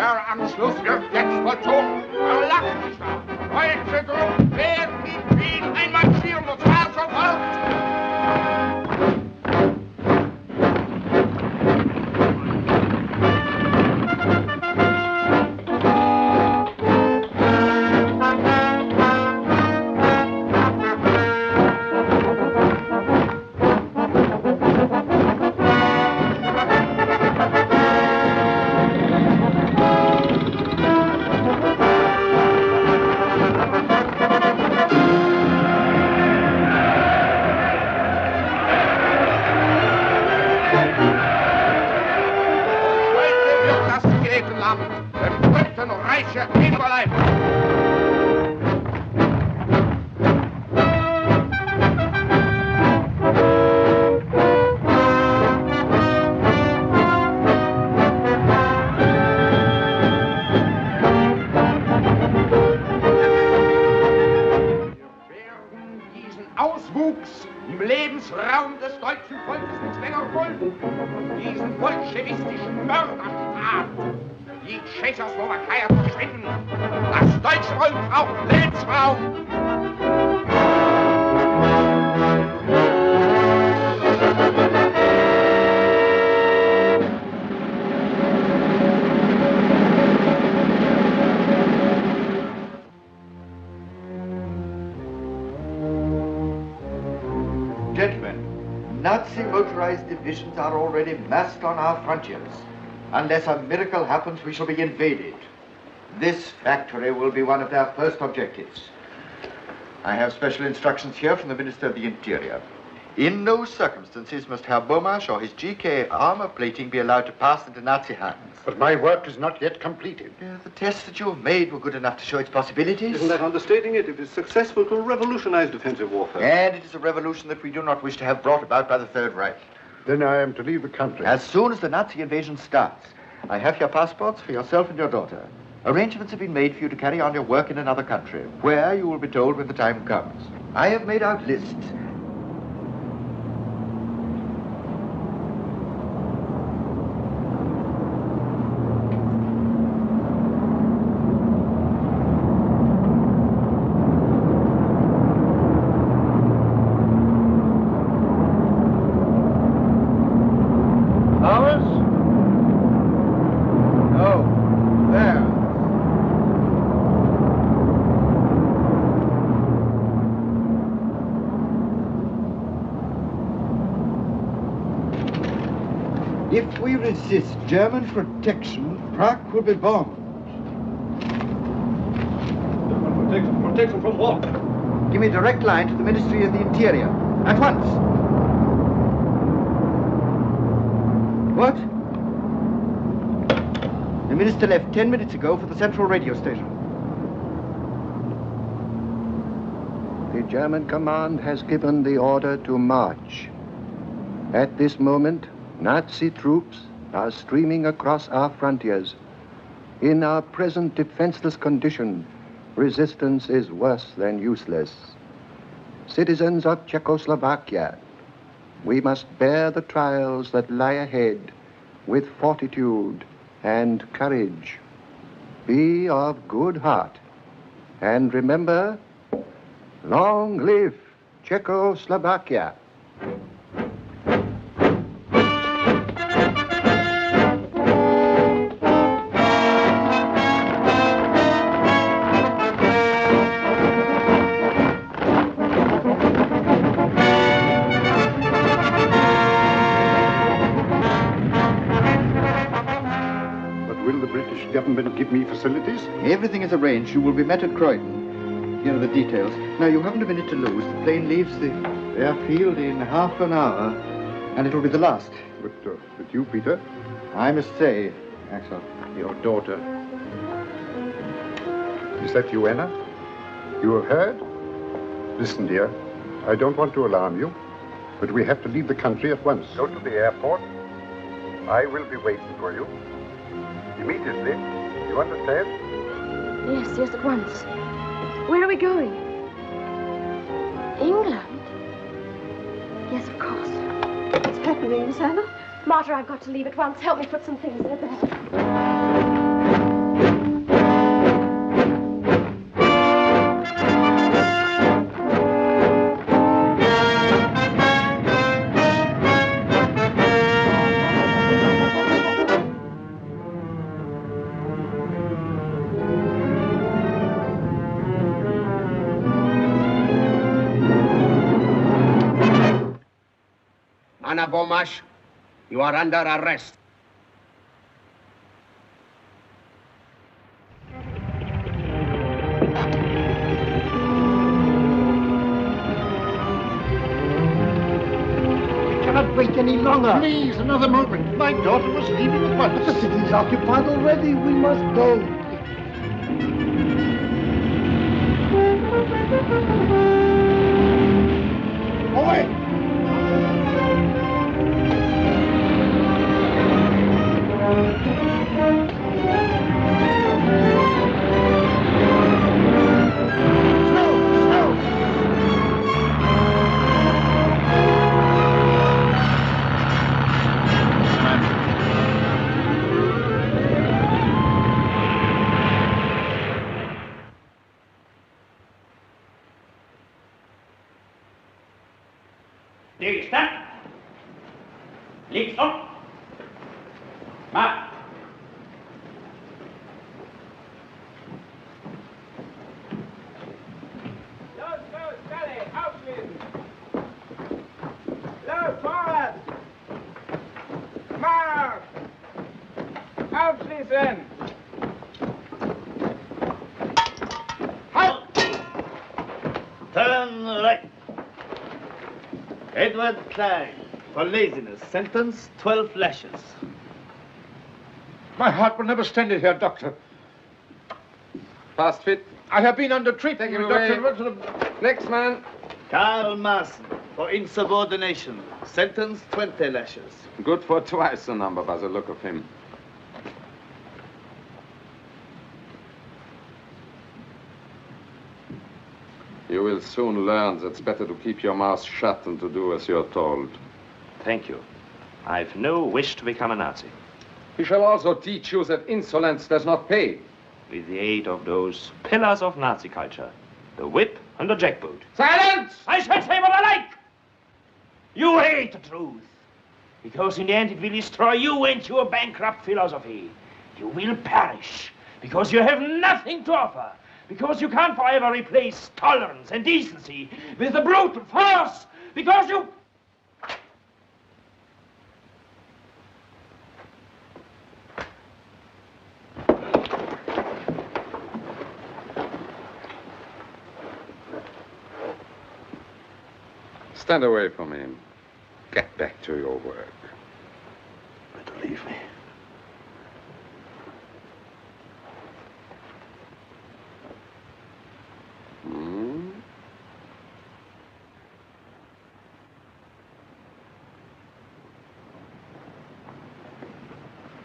Der Anschluss wird jetzt vollzogen. Erlassen Sie zwar. Deutsche Truppen werden in Wien einmarschieren, und zwar sofort. Divisions are already massed on our frontiers. Unless a miracle happens, we shall be invaded. This factory will be one of their first objectives. I have special instructions here from the Minister of the Interior. In no circumstances must Herr Bomasch or his GK armor plating be allowed to pass into Nazi hands. But my work is not yet completed. The tests that you have made were good enough to show its possibilities. Isn't that understating it? If it's successful, it will revolutionize defensive warfare. And it is a revolution that we do not wish to have brought about by the Third Reich. Then I am to leave the country. As soon as the Nazi invasion starts. I have your passports for yourself and your daughter. Arrangements have been made for you to carry on your work in another country, where you will be told when the time comes. I have made out lists. If we resist German protection, Prague will be bombed. Protection from what? Give me a direct line to the Ministry of the Interior. At once. What? The minister left 10 minutes ago for the central radio station. The German command has given the order to march. At this moment, Nazi troops are streaming across our frontiers. In our present defenseless condition, resistance is worse than useless. Citizens of Czechoslovakia, we must bear the trials that lie ahead with fortitude and courage. Be of good heart, and remember, long live Czechoslovakia. Government give me facilities? Everything is arranged. You will be met at Croydon. Here are the details. Now, you haven't a minute to lose. The plane leaves the airfield in half an hour, and it will be the last. But you, Peter? I must say, Axel. Your daughter. Is that you, Anna? You have heard? Listen, dear. I don't want to alarm you, but we have to leave the country at once. Go to the airport. I will be waiting for you. Immediately. You understand? Yes, at once. Where are we going? England? Yes, of course. What's happening, Miss Anna? Martha, I've got to leave at once. Help me put some things in the bed. Anna Bomasch, you are under arrest. Cannot wait any longer. Please, another moment. My daughter was leaving at once. The city's occupied already. We must go. Away! Nächster. Links auf. Marsch. Los, Kalle, aufschließen. Los, vorwärts. Marsch. Aufschließen. Halt. Turn right. Edward Klein, for laziness, sentence 12 lashes. My heart will never stand it here, Doctor. Fast fit. I have been under treatment, Take him away. Doctor. Next man. Karl Maaßen, for insubordination, sentence 20 lashes. Good for twice the number by the look of him. You will soon learn that it's better to keep your mouth shut than to do as you're told. Thank you. I've no wish to become a Nazi. We shall also teach you that insolence does not pay. With the aid of those pillars of Nazi culture, the whip and the jackboot. Silence! I shall say what I like! You hate the truth. Because in the end it will destroy you and your bankrupt philosophy. You will perish because you have nothing to offer. Because you can't forever replace tolerance and decency with the brutal force. Because you... Stand away from him. Get back to your work. Better leave me.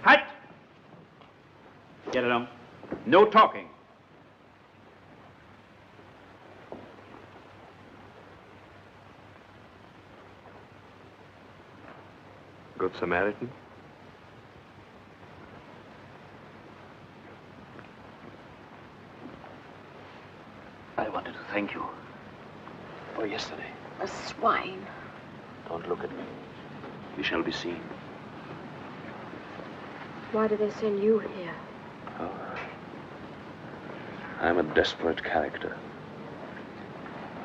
Halt! Get along. No talking. Good Samaritan. I wanted to thank you for yesterday. A swine. Don't look at me. We shall be seen. Why did they send you here? Oh. I'm a desperate character.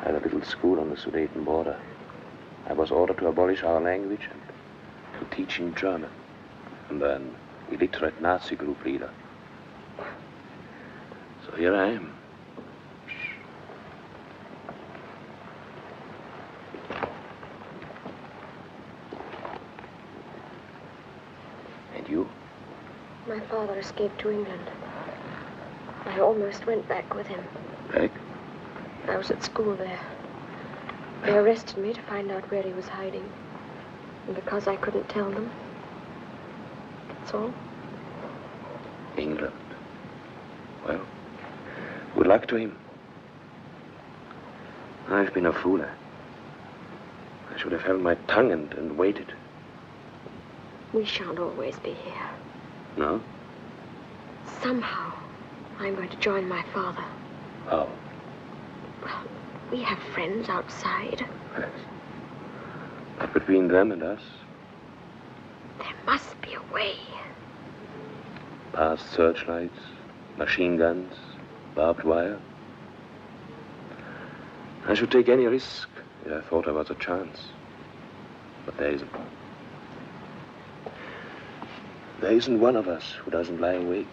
I had a little school on the Sudeten border. I was ordered to abolish our language and to teach in German. And then illiterate Nazi group leader. So here I am. And you? My father escaped to England. I almost went back with him. Back? I was at school there. They arrested me to find out where he was hiding. And because I couldn't tell them, that's all. England. Well, good luck to him. I've been a fool. I should have held my tongue and waited. We shan't always be here. No? Somehow, I'm going to join my father. How? Well, we have friends outside. Yes. But between them and us? There must be a way. Past searchlights, machine guns, barbed wire. I should take any risk if I thought I was a chance. But there isn't. There isn't one of us who doesn't lie awake.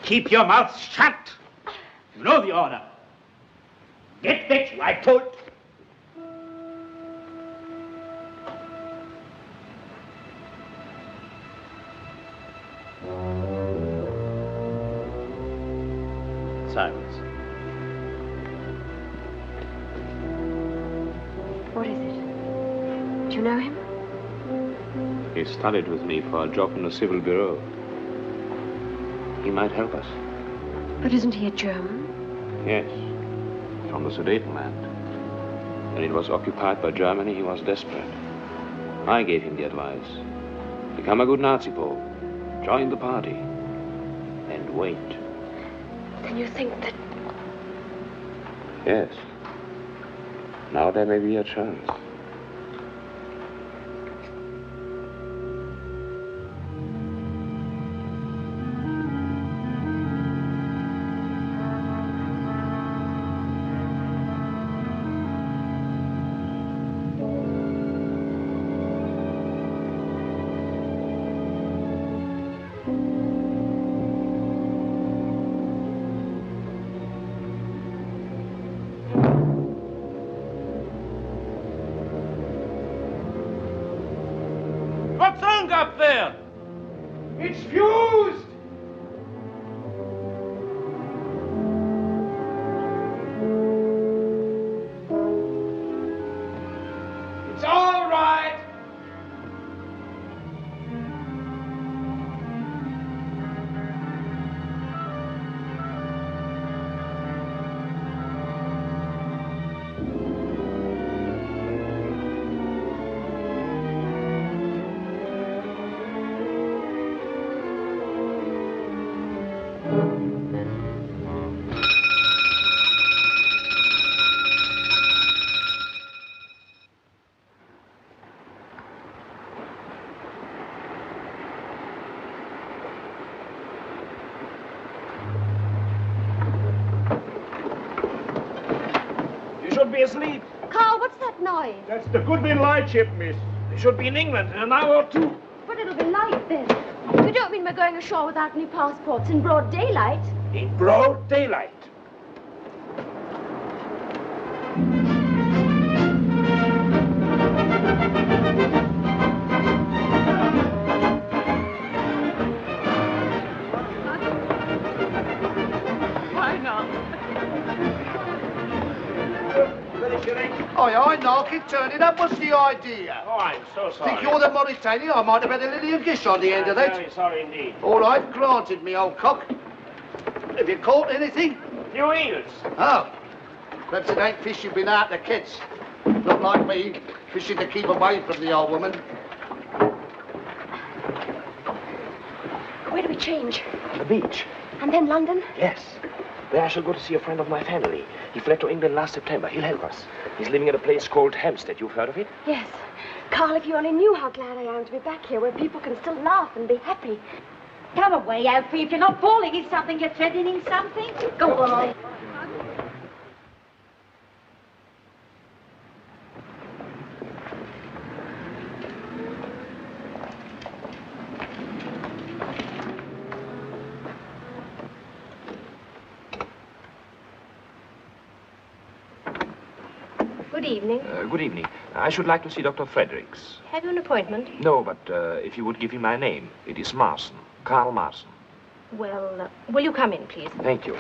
Keep your mouth shut. You know the order. Get back, I told. Silence. What is it? Do you know him? He studied with me for a job in the Civil Bureau. He might help us. But isn't he a German? Yes, from the Sudetenland. When it was occupied by Germany, he was desperate. I gave him the advice. Become a good Nazi Pole. Join the party. And wait. Then you think that... Yes. Now there may be a chance. What's wrong up there? It's fused! It's all right. You should be asleep. Karl, what's that noise? That's the Goodwin lightship, miss. They should be in England in an hour or two. But it'll be light then. You don't mean we're going ashore without any passports in broad daylight? In broad daylight. Why not? I knock it, turn it up. What's the idea? Oh, I'm so sorry. Think you're the Mauritanian? I might have had a little gish on the end of that. Very sorry indeed. All right, granted, me old cock. Have you caught anything? Few eels. Oh. Perhaps it ain't fish you've been out to catch. Not like me, fishing to keep away from the old woman. Where do we change? The beach. And then London? Yes. There I shall go to see a friend of my family. He fled to England last September. He'll help us. He's living at a place called Hampstead. You've heard of it? Yes. Karl, if you only knew how glad I am to be back here, where people can still laugh and be happy. Come away, Alfie. If you're not falling in something, you're threatening something. Go on. Good evening. Good evening. I should like to see Dr. Fredericks. Have you an appointment? No, but if you would give him my name. It is Marson. Karl Marson. Well, will you come in, please? Thank you.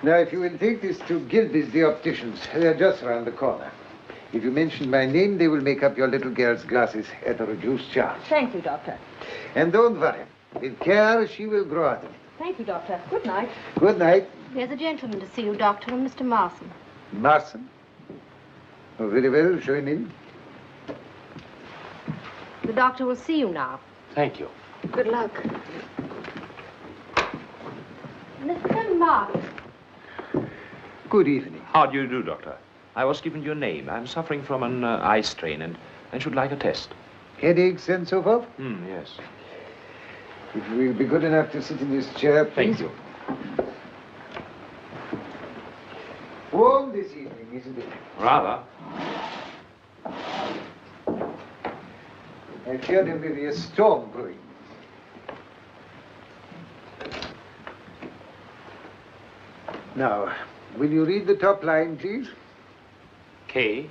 Now, if you will take this to Gilby's, the opticians, they're just round the corner. If you mention my name, they will make up your little girl's glasses at a reduced charge. Thank you, Doctor. And don't worry. With care, she will grow out of it. Thank you, Doctor. Good night. Good night. There's a gentleman to see you, Doctor, and Mr. Marson. Marson? Oh, very well. Show him in. The doctor will see you now. Thank you. Good luck. Mr. Marson. Good evening. How do you do, Doctor? I was given your name. I'm suffering from an eye strain and should like a test. Headaches and so forth? Yes. If you will be good enough to sit in this chair, please. Thank you. this evening, isn't it? Rather. I fear there may be a storm brewing. Now, will you read the top line, please? K,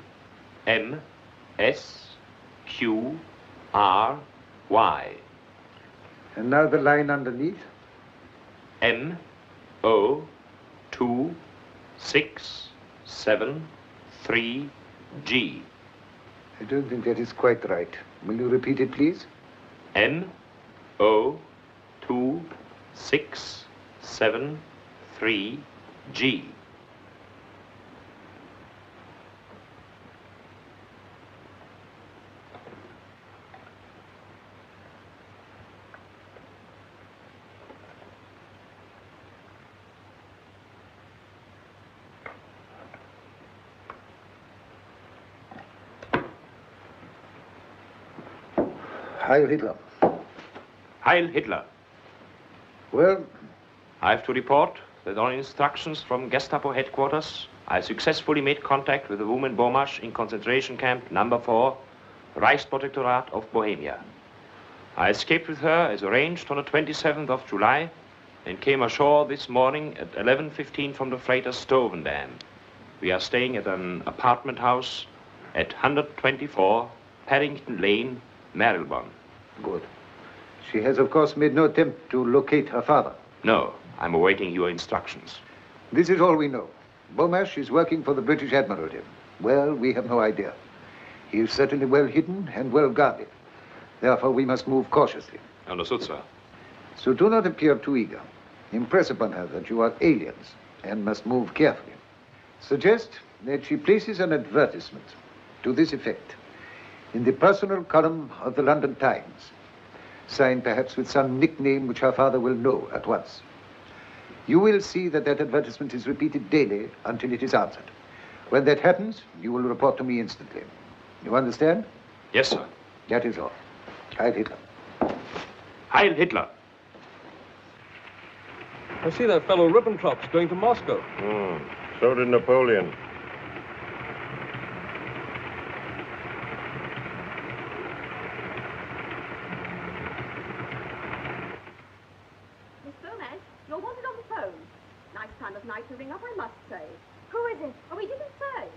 M, S, Q, R, Y. And now the line underneath. M, O, 2, 6, 7, 3, G. I don't think that is quite right. Will you repeat it, please? M, O, 2, 6, 7, 3, G. Heil Hitler. Heil Hitler. Well? I have to report that on instructions from Gestapo headquarters, I successfully made contact with the woman Bomasch in concentration camp number 4, Reichsprotektorat of Bohemia. I escaped with her as arranged on the 27th of July and came ashore this morning at 11:15 from the freighter Stovendam. We are staying at an apartment house at 124 Paddington Lane, Marylebone. Good. She has, of course, made no attempt to locate her father. No, I'm awaiting your instructions. This is all we know. Bomasch is working for the British Admiralty. Well, we have no idea. He is certainly well hidden and well guarded. Therefore, we must move cautiously. Understood, sir. So do not appear too eager. Impress upon her that you are aliens and must move carefully. Suggest that she places an advertisement to this effect in the personal column of the London Times, signed perhaps with some nickname which her father will know at once. You will see that that advertisement is repeated daily until it is answered. When that happens, you will report to me instantly. You understand? Yes, sir. That is all. Heil Hitler. Heil Hitler. I see that fellow Ribbentrop's going to Moscow. So did Napoleon. Miss Bomasch, you're wanted on the phone. Nice time of night to ring up, I must say. Who is it? Oh, we didn't say.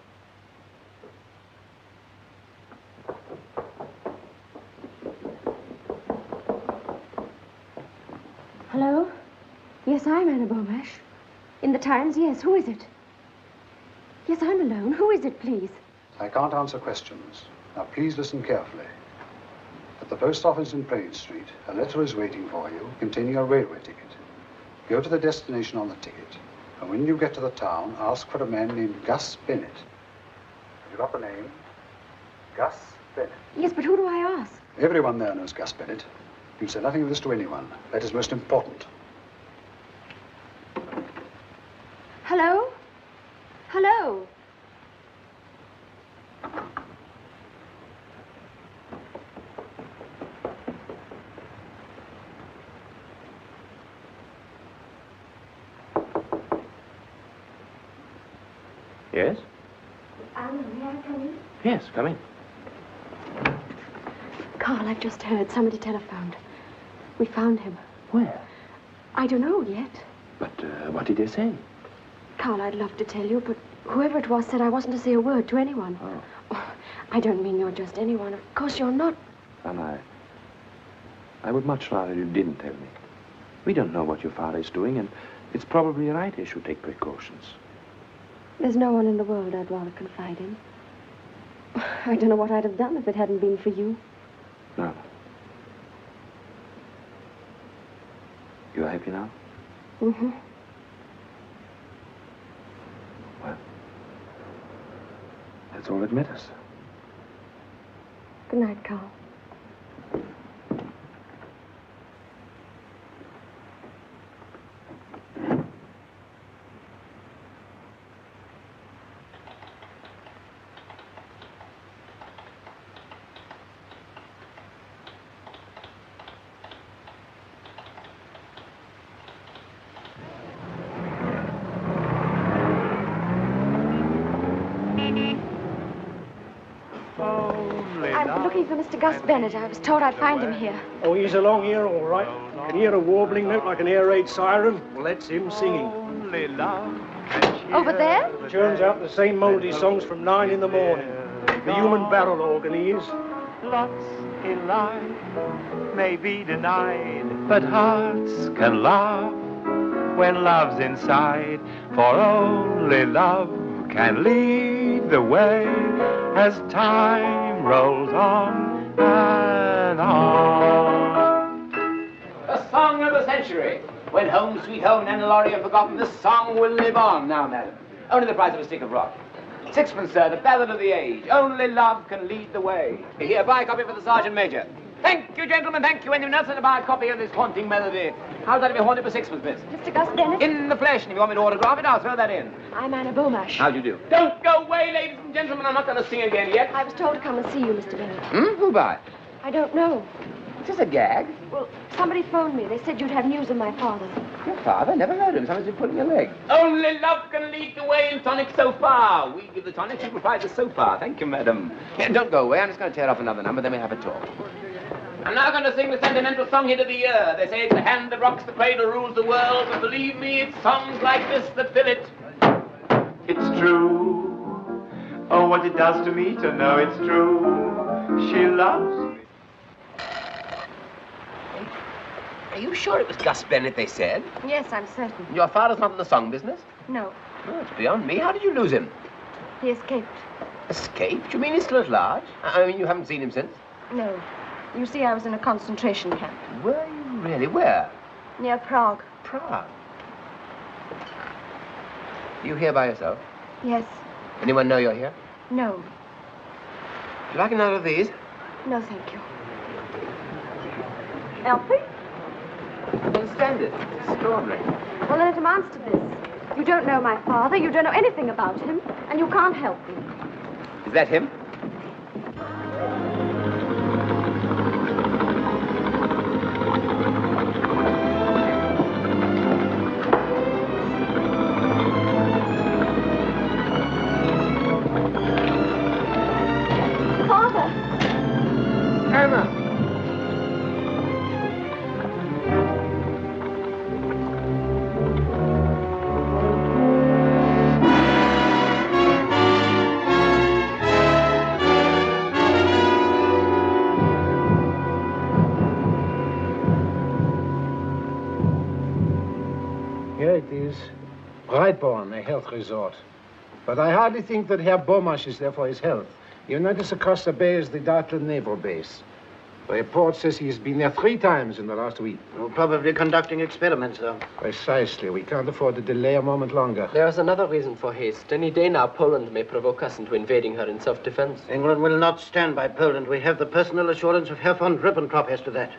Hello? Yes, I'm Anna Bomasch. In the Times, yes. Who is it? Yes, I'm alone. Who is it, please? I can't answer questions. Now, please listen carefully. At the post office in Prague Street, a letter is waiting for you containing a railway ticket. Go to the destination on the ticket, and when you get to the town, ask for a man named Gus Bennett. Have you got the name? Gus Bennett. Yes, but who do I ask? Everyone there knows Gus Bennett. You say nothing of this to anyone. That is most important. Hello? Hello? Yes? Anna, may I come in? Yes, come in. Karl, I've just heard. Somebody telephoned. We found him. Where? I don't know yet. But what did they say? Karl, I'd love to tell you, but whoever it was said I wasn't to say a word to anyone. Oh, I don't mean you're just anyone. Of course you're not. And I would much rather you didn't tell me. We don't know what your father is doing, and it's probably right he should take precautions. There's no one in the world I'd rather confide in. I don't know what I'd have done if it hadn't been for you. No. You're happy now? Mm-hmm. Well, that's all that matters. Good night, Karl. I'm looking for Mr. Gus Bennett. I was told I'd find him here. Oh, he's along here, all right. You can hear a warbling note like an air raid siren. Well, that's him singing. Over there? Churns out the same mouldy songs from 9 in the morning. The human barrel organ he is. Lots in life may be denied, but hearts can laugh when love's inside. For only love can lead the way as time rolls on and on. The song of the century. When home, sweet home, and Laurie are forgotten, this song will live on now, madam. Only the price of a stick of rock. 6pence, sir, the ballad of the age. Only love can lead the way. Here, buy a copy for the Sergeant Major. Thank you, gentlemen, thank you. And you not to buy a copy of this haunting melody. How's that to be haunted for 6pence, miss? Mr. Gus Bennett? In the flesh, and if you want me to autograph it, I'll throw that in. I'm Anna Bomasch. How'd you do? Don't go away, ladies and gentlemen. I'm not going to sing again yet. I was told to come and see you, Mr. Bennett. Who by? I don't know. Is this a gag? Well, somebody phoned me. They said you'd have news of my father. Your father? Never heard of him. Somebody's been pulling your leg. Only love can lead the way in tonic so far. We give the tonic, you provide the so far. Thank you, madam. Yeah, don't go away. I'm just going to tear off another number, then we'll have a talk. I'm now going to sing the sentimental song hit of the year. They say it's the hand that rocks the cradle rules the world, but believe me, it's songs like this that fill it. It's true. Oh, what it does to me to know it's true. She loves me. Are you sure it was Gus Bennett, they said? Yes, I'm certain. Your father's not in the song business? No. Oh, it's beyond me. How did you lose him? He escaped. Escaped? You mean he's still at large? I mean, you haven't seen him since? No. You see, I was in a concentration camp. Were you really? Where? Near Prague. Prague? You here by yourself? Yes. Anyone know you're here? No. Would you like another of these? No, thank you. Elfie? I don't understand it. It's extraordinary. Well, then it amounts to this. You don't know my father, you don't know anything about him, and you can't help me. Is that him? Father! Anna! Here it is. Breitborn, a health resort. But I hardly think that Herr Bomasch is there for his health. You notice across the bay is the Dartland Naval Base. The report says he's been there 3 times in the last week. Well, probably conducting experiments, though. Precisely. We can't afford to delay a moment longer. There is another reason for haste. Any day now, Poland may provoke us into invading her in self-defense. England will not stand by Poland. We have the personal assurance of Herr von Ribbentrop as to that.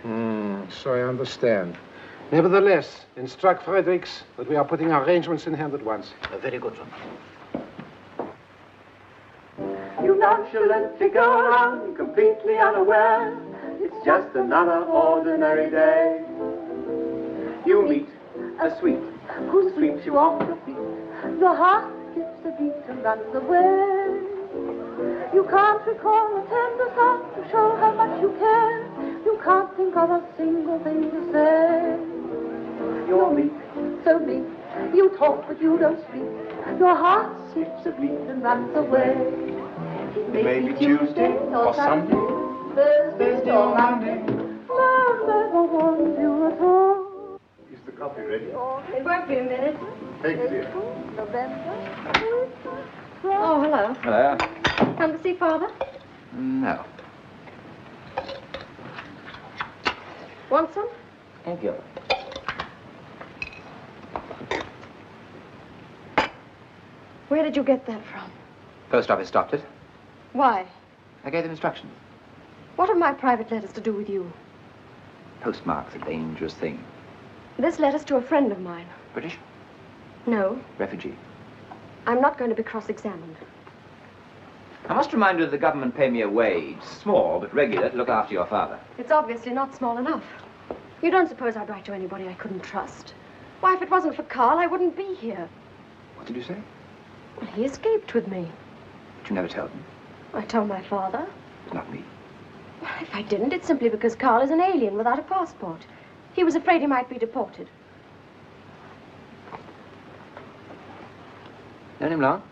So I understand. Nevertheless, instruct Fredericks that we are putting our arrangements in hand at once. Very good, sir. You nonchalantly go around completely unaware. It's just another ordinary day. You meet a sweet who sweeps you off your feet. Your heart skips a beat and runs away. You can't recall a tender thought to show how much you care. You can't think of a single thing to say. You're meek, so meek. You talk but you don't speak. Your heart skips a beat and runs away. it may be Tuesday or Sunday, Thursday or Monday. Love never warns you at all. Is the coffee ready? It won't be a minute. Thank you, dear. November. Oh, hello. Hello. Come to see Father? No. Want some? Thank you. Where did you get that from? Post office stopped it. Why? I gave them instructions. What have my private letters to do with you? Postmark's a dangerous thing. This letter's to a friend of mine. British? No, Refugee. I'm not going to be cross-examined. I must remind you that the government pay me a wage, small but regular, to look after your father. It's obviously not small enough. You don't suppose I'd write to anybody I couldn't trust? Why, if it wasn't for Karl, I wouldn't be here. What did you say? Well, he escaped with me. But you never told me. I told my father. Not me. If I didn't, it's simply because Karl is an alien without a passport. He was afraid he might be deported. Known him long?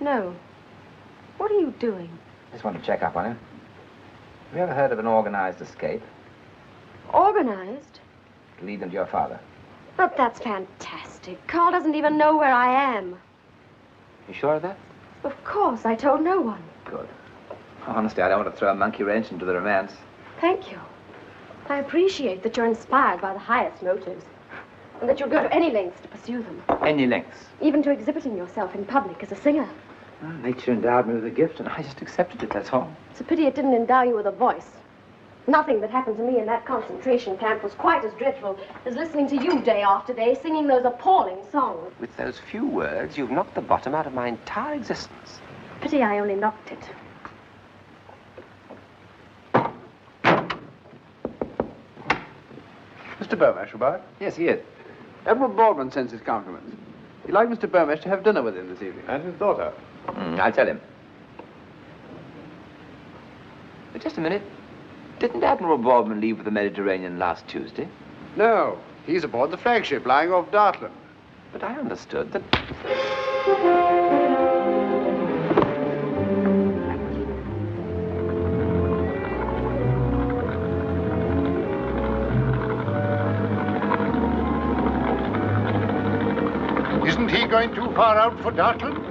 No. What are you doing? Just want to check up on him. Have you ever heard of an organized escape? Organized? To lead them to your father. But that's fantastic. Karl doesn't even know where I am. You sure of that? Of course, I told no one. Good. Honestly, I don't want to throw a monkey wrench into the romance. Thank you. I appreciate that you're inspired by the highest motives, and that you'll go to any lengths to pursue them. Any lengths? Even to exhibiting yourself in public as a singer. Well, nature endowed me with a gift, and I just accepted it, that's all. It's a pity it didn't endow you with a voice. Nothing that happened to me in that concentration camp was quite as dreadful as listening to you day after day singing those appalling songs. With those few words, you've knocked the bottom out of my entire existence. Pity I only knocked it. Mr. Bomasch about? Yes, he is. Admiral Baldwin sends his compliments. He'd like Mr. Bomasch to have dinner with him this evening. And his daughter. I'll tell him. But just a minute. Didn't Admiral Baldwin leave for the Mediterranean last Tuesday? No, he's aboard the flagship lying off Dartland. But I understood that... Isn't he going too far out for Dartland?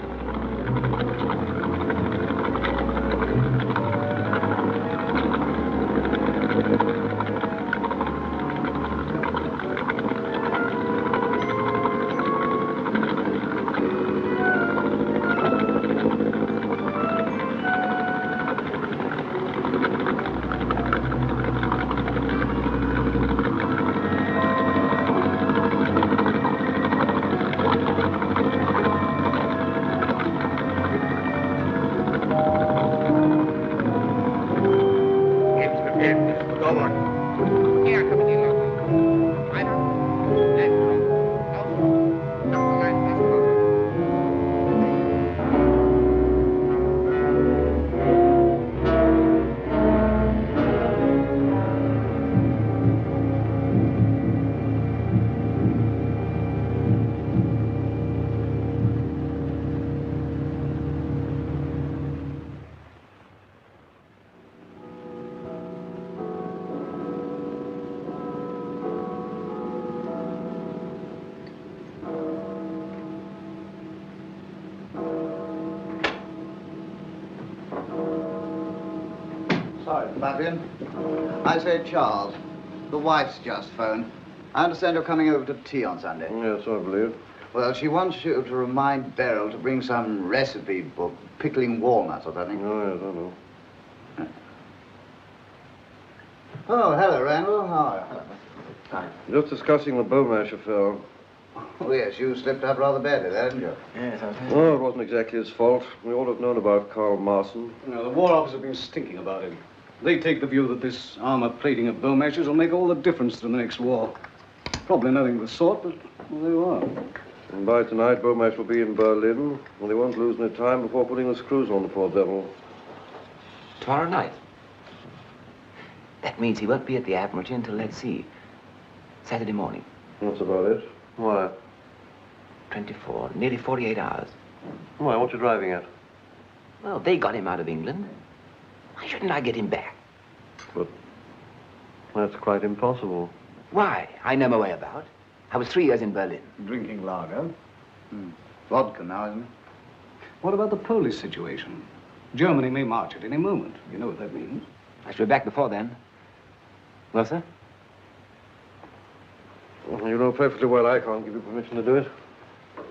Butt I say, Charles, the wife's just phoned. I understand you're coming over to tea on Sunday. Yes, I believe. Well, she wants you to remind Beryl to bring some recipe book, pickling walnuts or something. Oh, yes, I know. Oh, hello, Randall. How are you? Hi. Just discussing the Bomasch affair. Oh, yes, you slipped up rather badly there, didn't you? Yes, I did. Oh, it wasn't exactly his fault. We all have known about Karl Marson. No, the War Office have been stinking about him. They take the view that this armor plating of Bomasch's will make all the difference to the next war. Probably nothing of the sort, but well, there you are. And by tonight, Bomasch will be in Berlin, and they won't lose any time before putting the screws on the poor devil. Tomorrow night? That means he won't be at the Admiralty until, let's see, Saturday morning. That's about it. Why? 24, nearly 48 hours. Why, what you driving at? Well, they got him out of England. Why shouldn't I get him back? But that's quite impossible. Why? I know my way about. I was 3 years in Berlin. Drinking lager. Vodka now, isn't it? What about the Polish situation? Germany may march at any moment. You know what that means. I should be back before then. Well, sir? Well, you know perfectly well I can't give you permission to do it.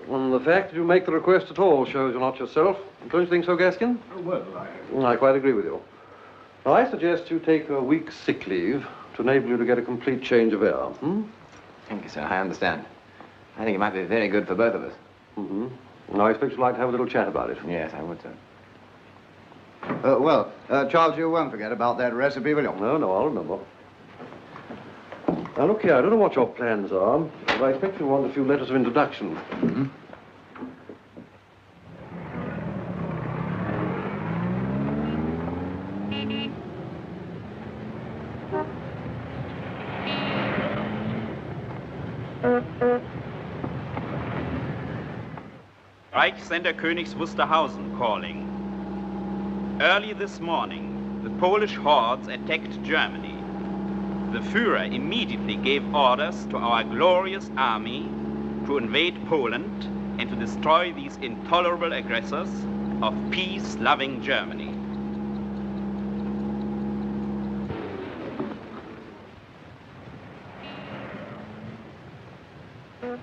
And the fact that you make the request at all shows you're not yourself. Don't you think so, Gaskin? Oh, well, I quite agree with you. Now, I suggest you take a week's sick leave to enable you to get a complete change of air. Thank you, sir. I understand. I think it might be very good for both of us. And I expect you'd like to have a little chat about it. Yes, I would, sir. Well, Charles, you won't forget about that recipe, will you? No, I'll remember. Now, look here, I don't know what your plans are, but I expect you want a few letters of introduction. Reich Center Königs Wusterhausen calling. Early this morning, the Polish hordes attacked Germany. The Führer immediately gave orders to our glorious army to invade Poland and to destroy these intolerable aggressors of peace-loving Germany.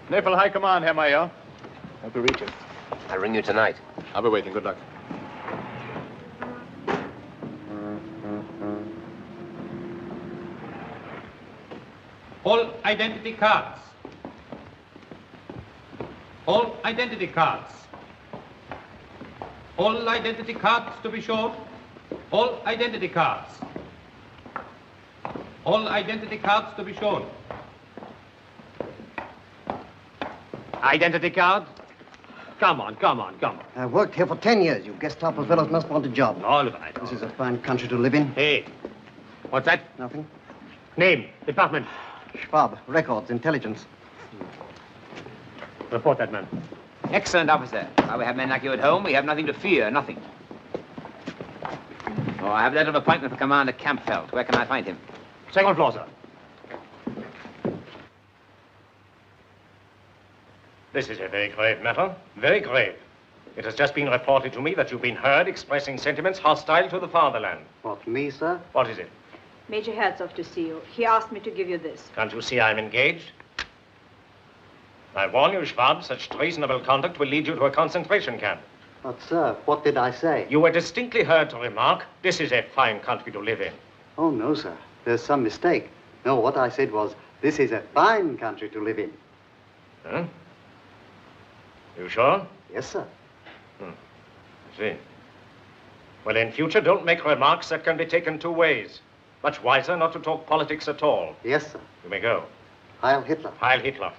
Naval High Command, Herr Mayer. How to reach him? I'll ring you tonight. I'll be waiting. Good luck. All identity cards. All identity cards. All identity cards to be shown. All identity cards. All identity cards to be shown. Identity card? Come on, come on, come on. I've worked here for 10 years. You Gestapo fellows must want a job. All right. This is a fine country to live in. Hey, what's that? Nothing. Name, department. Schwab, records, intelligence. Report that man. Excellent, officer. While we have men like you at home, we have nothing to fear, nothing. Oh, I have a letter of appointment for Commander Kampfeld. Where can I find him? Second floor, sir. This is a very grave matter. Very grave. It has just been reported to me that you've been heard expressing sentiments hostile to the fatherland. What, me, sir? What is it? Major Herzog to see you. He asked me to give you this. Can't you see I'm engaged? I warn you, Schwab, such treasonable conduct will lead you to a concentration camp. But, sir, what did I say? You were distinctly heard to remark, this is a fine country to live in. Oh, no, sir. There's some mistake. No, what I said was, this is a fine country to live in. Huh? You sure? Yes, sir. I see. Well, in future, don't make remarks that can be taken two ways. Much wiser not to talk politics at all. Yes, sir. You may go. Heil Hitler. Heil Hitler.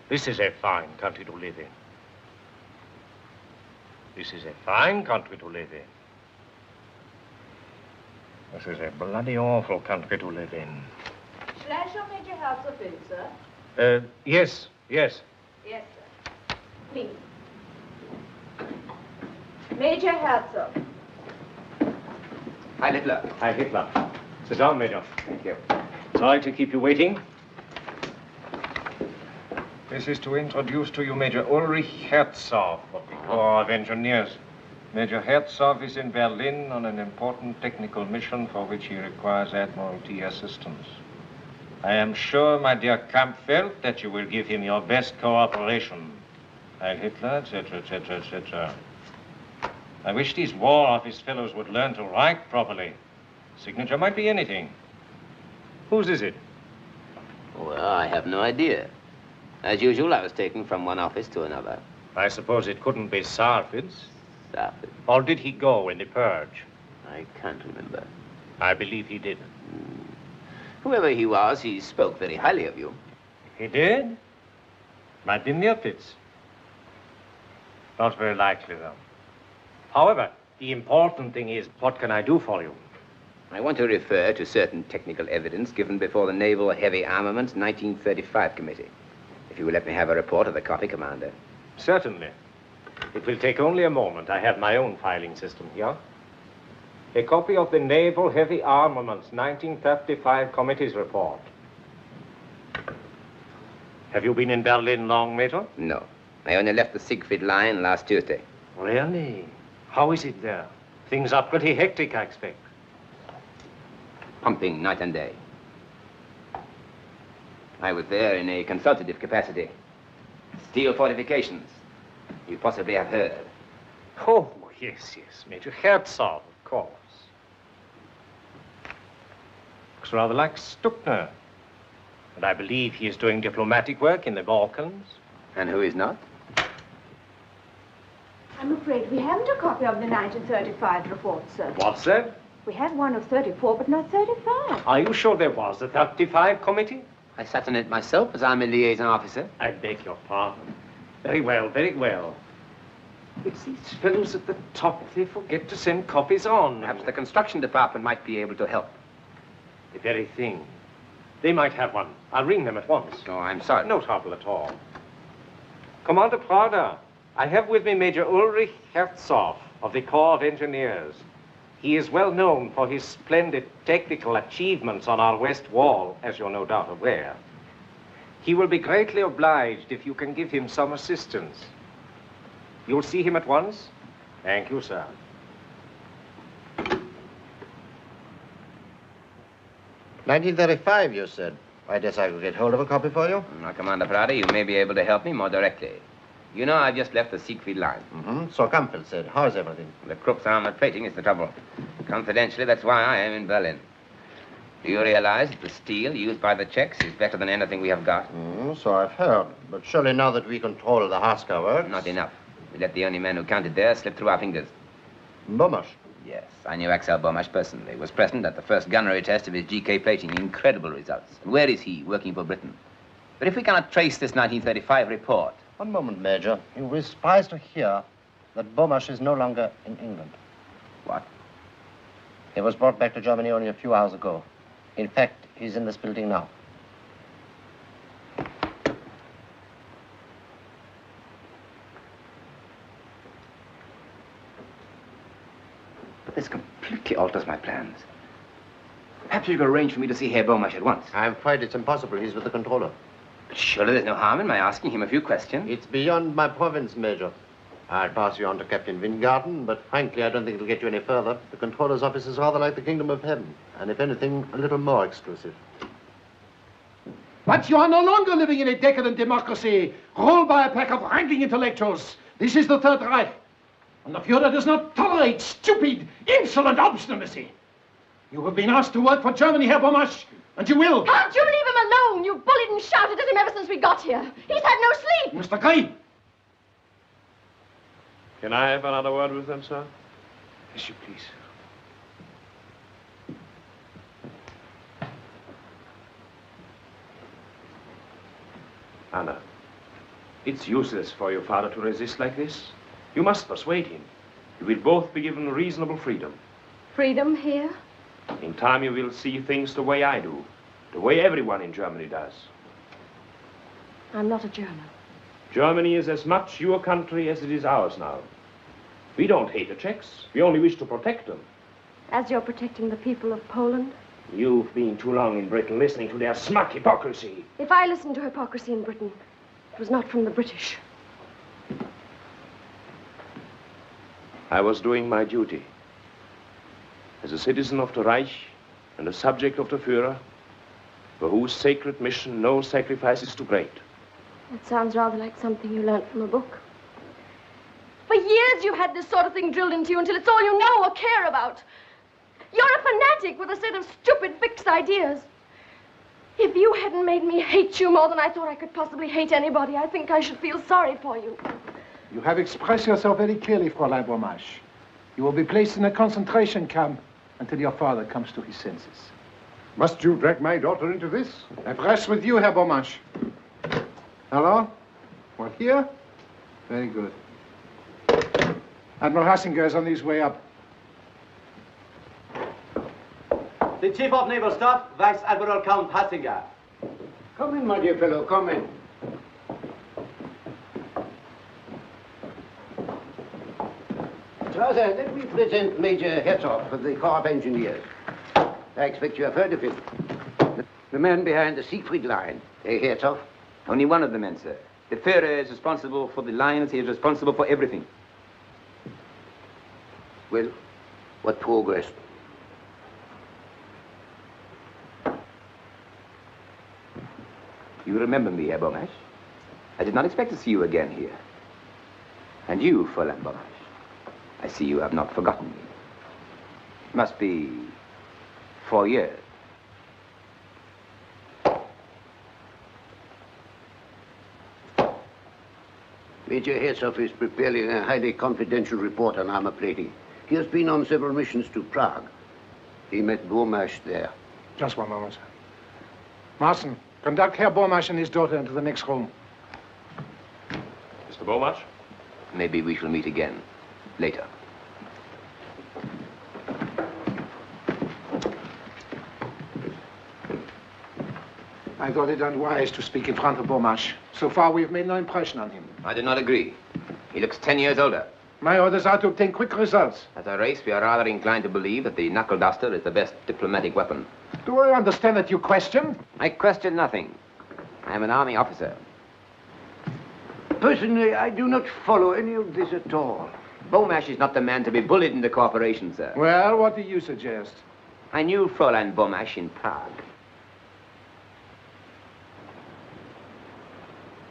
This is a fine country to live in. This is a fine country to live in. This is a bloody awful country to live in. Shall I show Major Herzog in, sir? Yes, yes. Yes, sir. Please. Major Herzog. Heil Hitler. Heil Hitler. Sit down, Major. Thank you. Sorry to keep you waiting. This is to introduce to you Major Ulrich Herzog of the Corps of Engineers. Major Herzog is in Berlin on an important technical mission for which he requires Admiralty assistance. I am sure, my dear Kampfeld, that you will give him your best cooperation. Heil Hitler, etc., etc., etc. I wish these War Office fellows would learn to write properly. Signature might be anything. Whose is it? Well, I have no idea. As usual, I was taken from one office to another. I suppose it couldn't be Sarford's. Sarford. Or did he go in the purge? I can't remember. I believe he did. Whoever he was, he spoke very highly of you. He did? Might be Nirpitz. Not very likely, though. However, the important thing is, what can I do for you? I want to refer to certain technical evidence given before the Naval Heavy Armaments 1935 Committee. If you will let me have a report of the copy, Commander. Certainly. It will take only a moment. I have my own filing system here. A copy of the Naval Heavy Armaments 1935 Committee's report. Have you been in Berlin long, Major? No. I only left the Siegfried Line last Tuesday. Really? How is it there? Things are pretty hectic, I expect. Pumping night and day. I was there in a consultative capacity. Steel fortifications. You possibly have heard. Oh, yes, yes. Major Herzog, of course. Looks rather like Stuckner. And I believe he is doing diplomatic work in the Balkans. And who is not? I'm afraid we haven't a copy of the 1935 report, sir. What's that? We had one of 34, but not 35. Are you sure there was a 35 committee? I sat on it myself as I'm a liaison officer. I beg your pardon. Very well, very well. It's these fellows at the top. They forget to send copies on. Perhaps the construction department might be able to help. The very thing. They might have one. I'll ring them at once. Oh, I'm sorry. No trouble at all. Commander Prada, I have with me Major Ulrich Herzog of the Corps of Engineers. He is well known for his splendid technical achievements on our west wall, as you're no doubt aware. He will be greatly obliged if you can give him some assistance. You'll see him at once? Thank you, sir. 1935, you said. I guess I could get hold of a copy for you. Now, Commander Prada, you may be able to help me more directly. You know, I've just left the Siegfried line. So Campbell said. How is everything? The Krupp's armored plating is the trouble. Confidentially, that's why I am in Berlin. Do you realize that the steel used by the Czechs is better than anything we have got? So I've heard. But surely now that we control the Harcourt works... Not enough. We let the only man who counted there slip through our fingers. Bomasch? Yes, I knew Axel Bomasch personally. Was present at the first gunnery test of his GK plating. Incredible results. And where is he, working for Britain? But if we cannot trace this 1935 report... One moment, Major. You will be surprised to hear that Bomasch is no longer in England. What? He was brought back to Germany only a few hours ago. In fact, he's in this building now. But this completely alters my plans. Perhaps you could arrange for me to see Herr Bomasch at once. I'm afraid it's impossible. He's with the controller. But surely there's no harm in my asking him a few questions. It's beyond my province, Major. I'll pass you on to Captain Wingarden, but frankly, I don't think it'll get you any further. The controller's office is rather like the kingdom of heaven, and if anything, a little more exclusive. But you are no longer living in a decadent democracy, ruled by a pack of wrangling intellectuals. This is the Third Reich, and the Führer does not tolerate stupid, insolent obstinacy. You have been asked to work for Germany, Herr Bomasch, and you will. Can't you leave him alone? You bullied and shouted at him ever since we got here. He's had no sleep. Mr. Grey. Can I have another word with them, sir? Yes, you please. Anna, it's useless for your father to resist like this. You must persuade him. You will both be given reasonable freedom. Freedom here? In time, you will see things the way I do, the way everyone in Germany does. I'm not a German. Germany is as much your country as it is ours now. We don't hate the Czechs. We only wish to protect them. As you're protecting the people of Poland? You've been too long in Britain listening to their smug hypocrisy. If I listened to hypocrisy in Britain, it was not from the British. I was doing my duty. As a citizen of the Reich and a subject of the Führer, for whose sacred mission no sacrifice is too great. That sounds rather like something you learned from a book. For years you've had this sort of thing drilled into you until it's all you know or care about. You're a fanatic with a set of stupid, fixed ideas. If you hadn't made me hate you more than I thought I could possibly hate anybody, I think I should feel sorry for you. You have expressed yourself very clearly, Fräulein Bomasch. You will be placed in a concentration camp until your father comes to his senses. Must you drag my daughter into this? I press with you, Herr Bomasch. Hello? What, here? Very good. Admiral Hassinger is on his way up. The Chief of Naval Staff, Vice Admiral Count Hassinger. Come in, my dear fellow, come in. Strasser, let me present Major Herzog of the Corps of Engineers. I expect you have heard of him. The man behind the Siegfried line. Herzog? Only one of the men, sir. The Führer is responsible for the lines. He is responsible for everything. Well, what progress? You remember me, Herr Bomasch? I did not expect to see you again here. And you, Fräulein Bomasch, I see you have not forgotten me. Must be 4 years. Major Herzog is preparing a highly confidential report on armor plating. He has been on several missions to Prague. He met Bomasch there. Just one moment, sir. Marson, conduct Herr Bomasch and his daughter into the next room. Mr. Bomasch? Maybe we shall meet again later. I thought it unwise to speak in front of Bomasch. So far, we've made no impression on him. I do not agree. He looks 10 years older. My orders are to obtain quick results. As a race, we are rather inclined to believe that the knuckle duster is the best diplomatic weapon. Do I understand that you question? I question nothing. I am an army officer. Personally, I do not follow any of this at all. Bomasch is not the man to be bullied into cooperation, sir. Well, what do you suggest? I knew Fräulein Bomasch in Prague.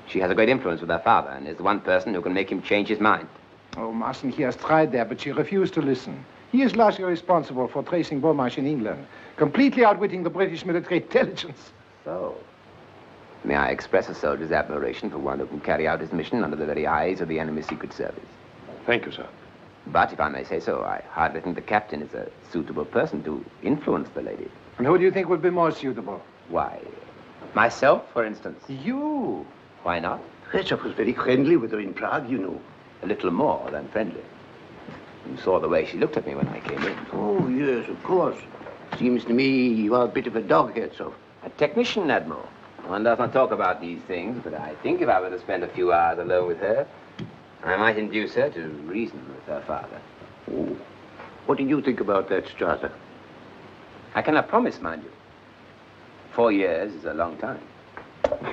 She has a great influence with her father and is the one person who can make him change his mind. Oh, Marson, he has tried that, but she refused to listen. He is largely responsible for tracing Bomasch in England, completely outwitting the British military intelligence. So, may I express a soldier's admiration for one who can carry out his mission under the very eyes of the enemy's secret service. Thank you, sir. But if I may say so, I hardly think the captain is a suitable person to influence the lady. And who do you think would be more suitable? Why, myself, for instance. You? Why not? Herzog was very friendly with her in Prague, you know. A little more than friendly. You saw the way she looked at me when I came in. Oh, yes, of course. Seems to me you are a bit of a dog, Herzog. A technician, Admiral. One does not talk about these things, but I think if I were to spend a few hours alone with her, I might induce her to reason with her father. Oh. What do you think about that, Strasser? I cannot promise, mind you. 4 years is a long time.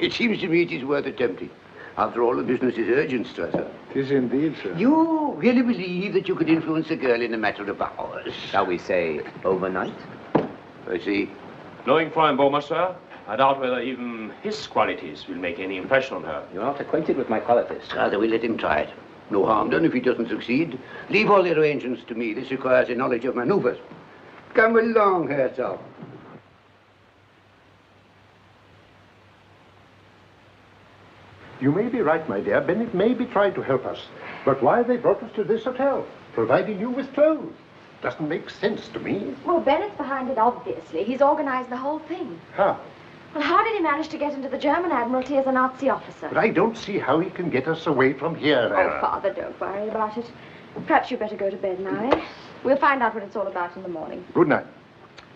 It seems to me it is worth attempting. After all, the business is urgent, Strasser. It is indeed, sir. You really believe that you could influence a girl in a matter of hours? Shall we say overnight? I see. Knowing Fräulein Bomasch, sir, I doubt whether even his qualities will make any impression on her. You're not acquainted with my qualities. Strasser, we let him try it. No harm done if he doesn't succeed. Leave all the arrangements to me. This requires a knowledge of maneuvers. Come along, Herzog. You may be right, my dear. Bennett may be trying to help us. But why they brought us to this hotel, providing you with clothes? Doesn't make sense to me. Well, Bennett's behind it, obviously. He's organized the whole thing. How? Well, how did he manage to get into the German Admiralty as a Nazi officer? But I don't see how he can get us away from here. Oh, Father, don't worry about it. Perhaps you'd better go to bed now, eh? We'll find out what it's all about in the morning. Good night.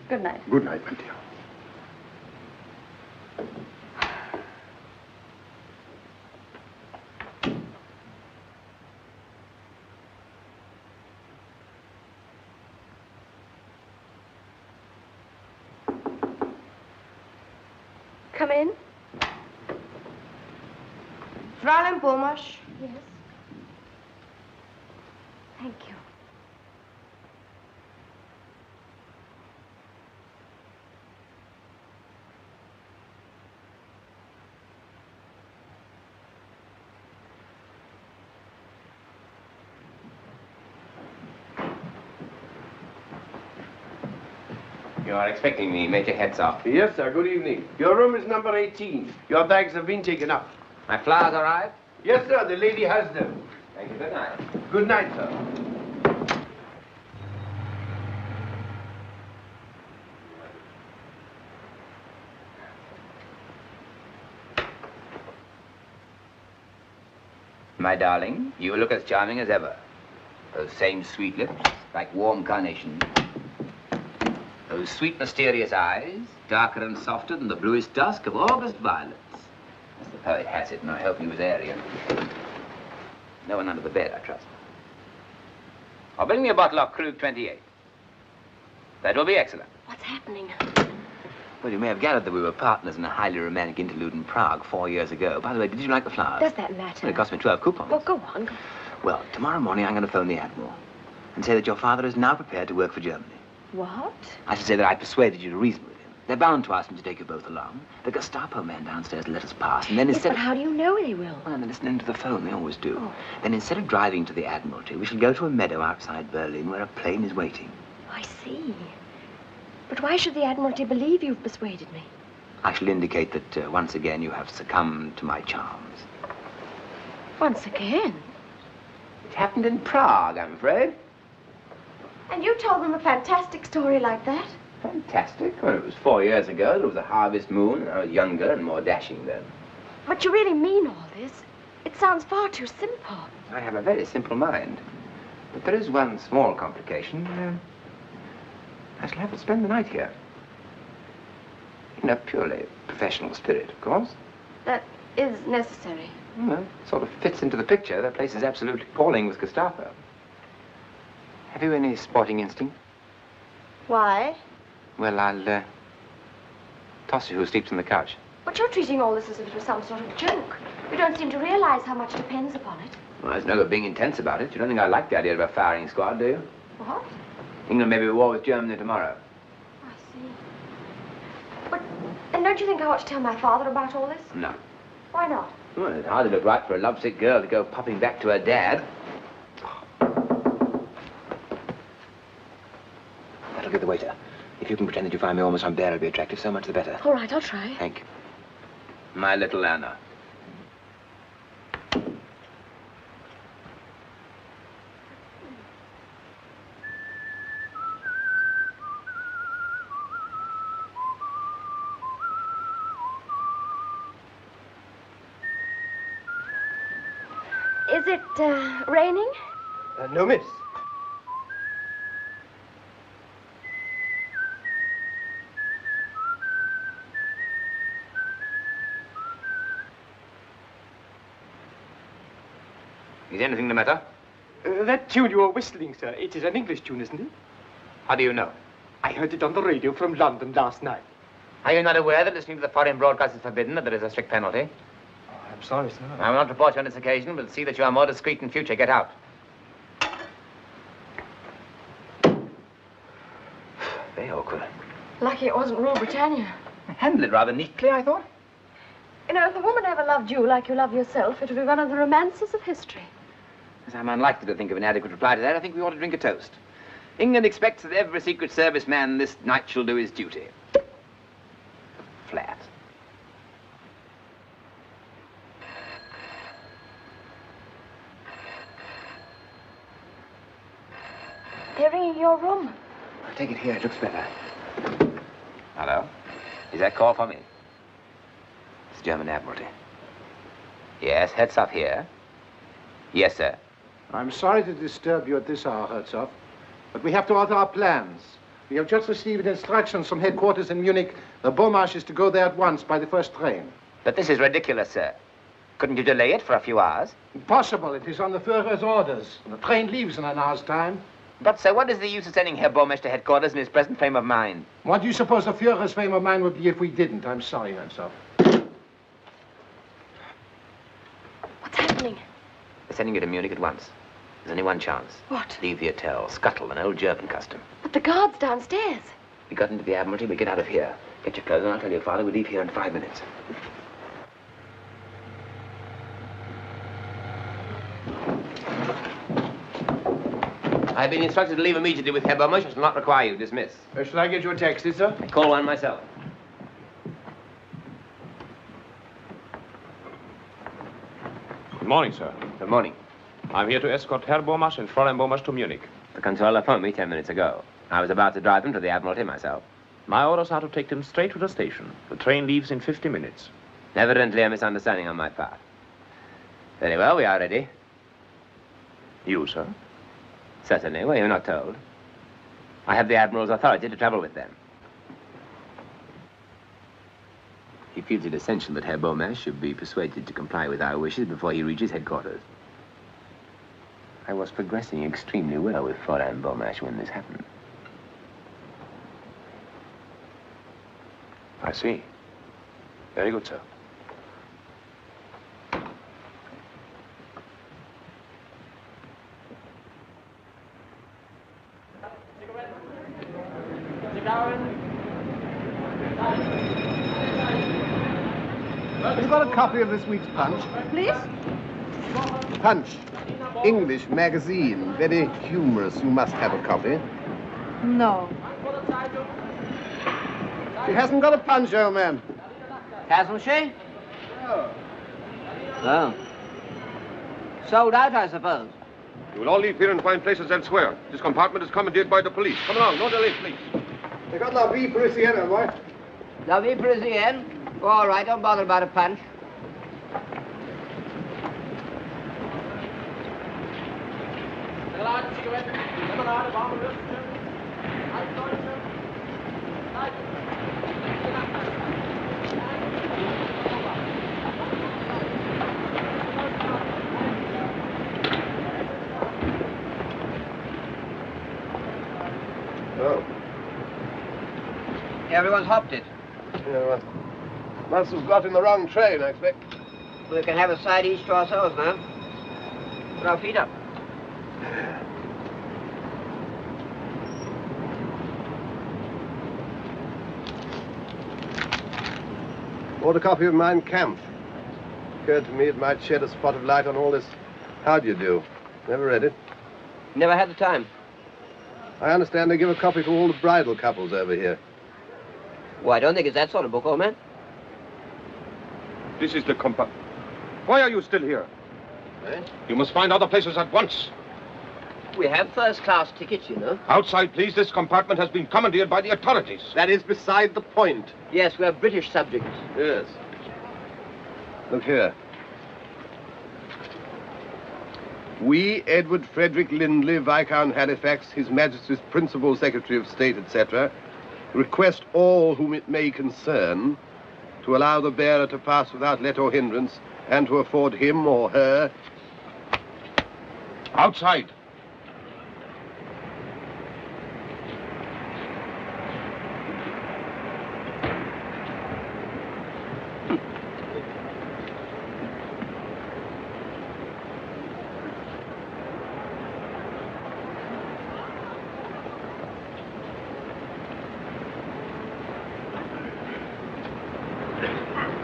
Good night. Good night, my dear. Come in. Fräulein Bomasch. Yes. Thank you. You are expecting me, Major Hetzoff. Yes, sir. Good evening. Your room is number 18. Your bags have been taken up. My flowers arrived? Yes, sir. The lady has them. Thank you. Good night. Good night, sir. My darling, you look as charming as ever. Those same sweet lips, like warm carnations. Those sweet, mysterious eyes, darker and softer than the bluest dusk of August violets. As the poet has it, and I hope he was Aryan. No one under the bed, I trust. Or bring me a bottle of Krug 28. That will be excellent. What's happening? Well, you may have gathered that we were partners in a highly romantic interlude in Prague 4 years ago. By the way, did you like the flowers? Does that matter? Well, it cost me 12 coupons. Well, go on. Well, tomorrow morning I'm going to phone the Admiral and say that your father is now prepared to work for Germany. What? I should say that I persuaded you to reason with him. They're bound to ask me to take you both along. The Gestapo man downstairs let us pass, and then Yes, instead but how do you know they will? Well, they're listening to the phone. They always do. Oh. Then instead of driving to the Admiralty, we shall go to a meadow outside Berlin where a plane is waiting. I see. But why should the Admiralty believe you've persuaded me? I shall indicate that once again you have succumbed to my charms. Once again? It happened in Prague, I'm afraid. And you told them a fantastic story like that? Fantastic? Well, it was 4 years ago. There was a harvest moon, and I was younger and more dashing then. But you really mean all this? It sounds far too simple. I have a very simple mind. But there is one small complication. I shall have to spend the night here. In a purely professional spirit, of course. That is necessary. Well, it sort of fits into the picture. That place is absolutely appalling with Gestapo. Have you any sporting instinct? Why? Well, I'll toss you who sleeps on the couch. But you're treating all this as if it was some sort of joke. You don't seem to realize how much depends upon it. Well, there's no good being intense about it. You don't think I like the idea of a firing squad, do you? What? England may be at war with Germany tomorrow. I see. But, and don't you think I ought to tell my father about all this? No. Why not? Well, it hardly looked right for a lovesick girl to go popping back to her dad. That'll give the waiter. If you can pretend that you find me almost unbearably attractive, so much the better. All right, I'll try. Thank you. My little Anna. Is it, raining? No, miss. Is anything the matter? That tune you are whistling, sir, it is an English tune, isn't it? How do you know? I heard it on the radio from London last night. Are you not aware that listening to the foreign broadcast is forbidden, that there is a strict penalty? I'm sorry, sir. I will not report you on this occasion, but see that you are more discreet in future. Get out. Very awkward. Lucky it wasn't Rule Britannia. Handled it rather neatly, I thought. You know, if a woman ever loved you like you love yourself, it would be one of the romances of history. As I'm unlikely to think of an adequate reply to that, I think we ought to drink a toast. England expects that every Secret Service man this night shall do his duty. Flat. They're ringing your room. I'll take it here. It looks better. Hello? Is that call for me? It's German Admiralty. Yes, Herzog here. Yes, sir. I'm sorry to disturb you at this hour, Herzog, but we have to alter our plans. We have just received instructions from headquarters in Munich. The Bomasch is to go there at once by the first train. But this is ridiculous, sir. Couldn't you delay it for a few hours? Impossible. It is on the Führer's orders. The train leaves in an hour's time. But, sir, what is the use of sending Herr Bomasch to headquarters in his present frame of mind? What do you suppose the Führer's frame of mind would be if we didn't? I'm sorry, Herzog. What's happening? They're sending you to Munich at once. There's only one chance. What? Leave the hotel. Scuttle, an old German custom. But the guard's downstairs. We got into the Admiralty, we get out of here. Get your clothes on, I'll tell your father we leave here in 5 minutes. I've been instructed to leave immediately with Herr Bomasch. I shall not require you. Dismiss. Shall I get you a taxi, sir? I call one myself. Good morning, sir. Good morning. I'm here to escort Herr Bomasch and Fräulein Bomasch to Munich. The controller phoned me 10 minutes ago. I was about to drive them to the Admiralty myself. My orders are to take them straight to the station. The train leaves in 50 minutes. Evidently a misunderstanding on my part. Very well, we are ready. You, sir? Certainly. Well, you're not told. I have the Admiral's authority to travel with them. He feels it essential that Herr Bomasch should be persuaded to comply with our wishes before he reaches headquarters. I was progressing extremely well with Fräulein Bomasch when this happened. I see. Very good, sir. Have you got a copy of this week's Punch? Please? Punch. English magazine. Very humorous. You must have a copy. No. She hasn't got a Punch, old man. Hasn't she? Oh. Oh. Sold out, I suppose. You will all leave here and find places elsewhere. This compartment is commandeered by the police. Come along, no delay, please. They got La Vie Parisienne, boy. La Vie Parisienne? All right, don't bother about a Punch. Everyone's hopped it. Yeah, well, must have got in the wrong train, I expect. We can have a side each to ourselves now. Put our feet up. Bought a copy of Mein Kampf. Occurred to me it might shed a spot of light on all this how do you do. Never read it. Never had the time. I understand they give a copy to all the bridal couples over here. Well, I don't think it's that sort of book, old man. This is the compartment. Why are you still here? Eh? You must find other places at once. We have first-class tickets, you know. Outside, please. This compartment has been commandeered by the authorities. That is beside the point. Yes, we're British subjects. Yes. Look here. We, Edward Frederick Lindley, Viscount Halifax, His Majesty's Principal Secretary of State, etc., request all whom it may concern to allow the bearer to pass without let or hindrance and to afford him or her... Outside.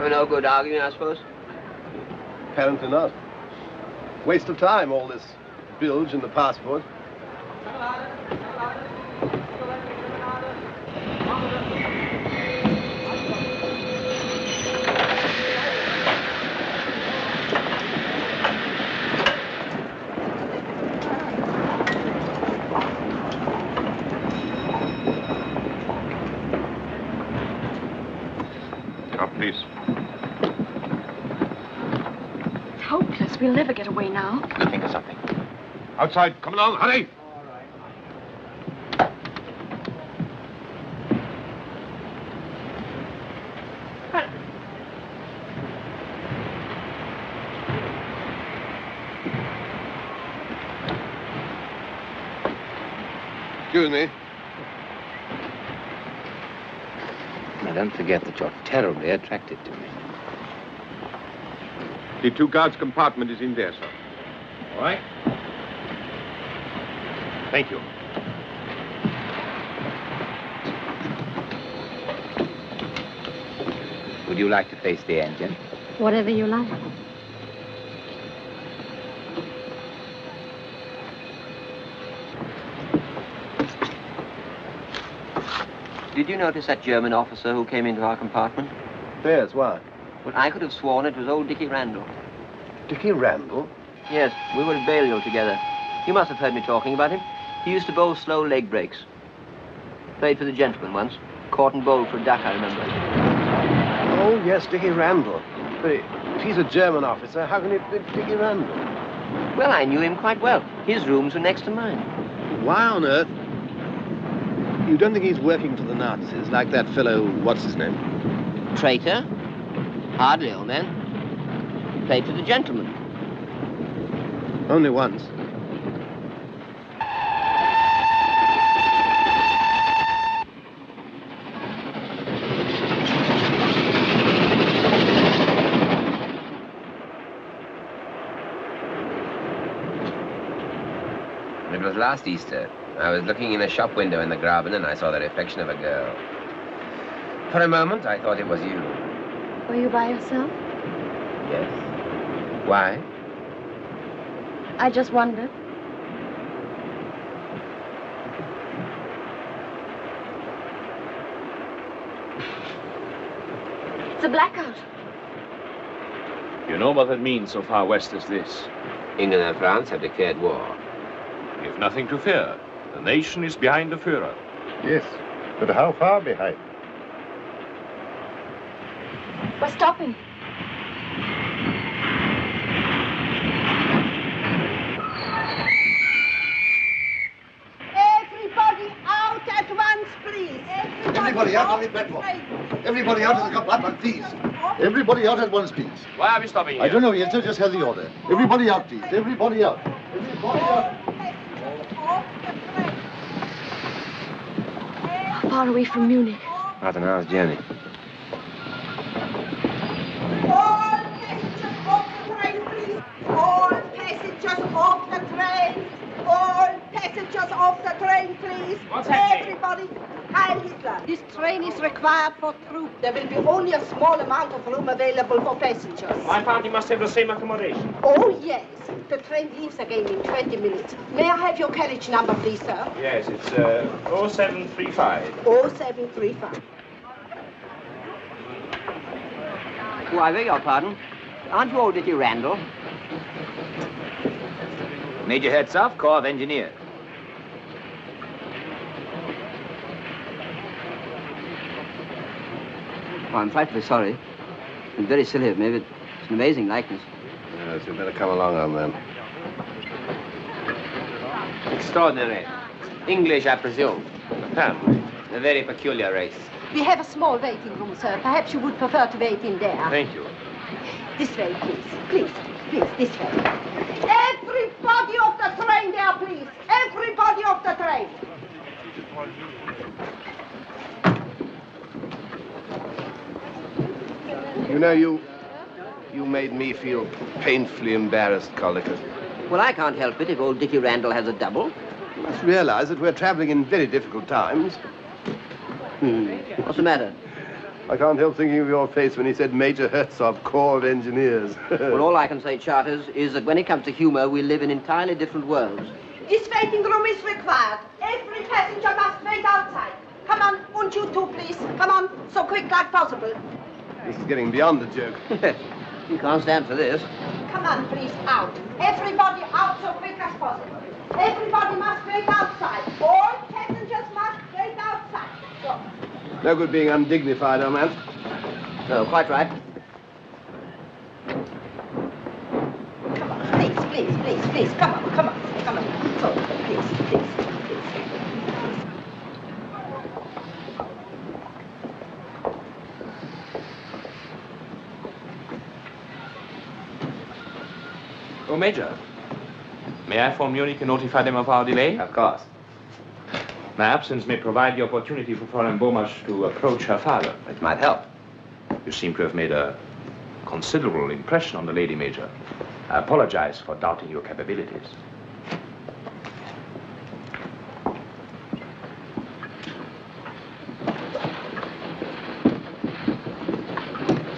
No good arguing, I suppose? Apparently not. Waste of time, all this bilge in the passport. Now, please. Hopeless. We'll never get away now. I'll think of something. Outside. Come along. Hurry. Excuse me. Now, don't forget that you're terribly attracted to me. The two guards' compartment is in there, sir. All right? Thank you. Would you like to face the engine? Whatever you like. Did you notice that German officer who came into our compartment? Yes, why? Well, I could have sworn it was old Dickie Randall. Dickie Randall? Yes, we were at Balliol together. You must have heard me talking about him. He used to bowl slow leg breaks. Played for the gentleman once. Caught and bowled for a duck, I remember. Oh, yes, Dickie Randall. But if he's a German officer, how can it be Dickie Randall? Well, I knew him quite well. His rooms were next to mine. Why on earth? You don't think he's working for the Nazis, like that fellow, what's his name? Traitor? Hardly, old man. Played for the gentleman. Only once. It was last Easter. I was looking in a shop window in the Graben and I saw the reflection of a girl. For a moment, I thought it was you. Were you by yourself? Yes. Why? I just wondered. It's a blackout. You know what that means so far west as this? England and France have declared war. We have nothing to fear. The nation is behind the Führer. Yes, but how far behind? We're stopping. Everybody out at once, please. Everybody out on the platform. Everybody out of the compartment, please. Everybody out at once, please. Why are we stopping here? I don't know yet, sir. Just have the order. Everybody out, please. Everybody out. Everybody out. How far away from Munich? About an hour's journey. All passengers off the train, please. All passengers off the train. All passengers off the train, please. What's happening? Everybody. Heil Hitler. This train is required for troops. There will be only a small amount of room available for passengers. My party must have the same accommodation. Oh, yes. The train leaves again in 20 minutes. May I have your carriage number, please, sir? Yes, it's 0735. 0735. Oh, I beg your pardon. Aren't you old Dickie Randall? Major Hertzog, Corps of Engineers. Oh, I'm frightfully sorry. It's very silly of me, but it's an amazing likeness. Yes, you'd better come along, old man. Extraordinary. English, I presume. Apparently. A very peculiar race. We have a small waiting room, sir. Perhaps you would prefer to wait in there. Thank you. This way, please. Please, please, this way. Everybody off the train there, please. Everybody off the train. You know, you made me feel painfully embarrassed, Collicutt. Well, I can't help it if old Dickie Randall has a double. You must realize that we're traveling in very difficult times. What's the matter? I can't help thinking of your face when he said Major Hertzog, Corps of Engineers. Well, all I can say, Charters, is that when it comes to humor, we live in entirely different worlds. This waiting room is required. Every passenger must wait outside. Come on, and you too, please. Come on, so quick like possible. This is getting beyond the joke. You can't stand for this. Come on, please, out. Everybody out so quick as possible. Everybody must wait outside. All passengers must wait outside. Go. No good being undignified, old man. No, quite right. Come on, please, please, please, please. Come on, come on, come on. So, please, please, please. Oh, Major. May I phone Munich and notify them of our delay? Of course. My absence may provide the opportunity for Fräulein Bomasch to approach her father. It might help. You seem to have made a considerable impression on the lady, Major. I apologize for doubting your capabilities.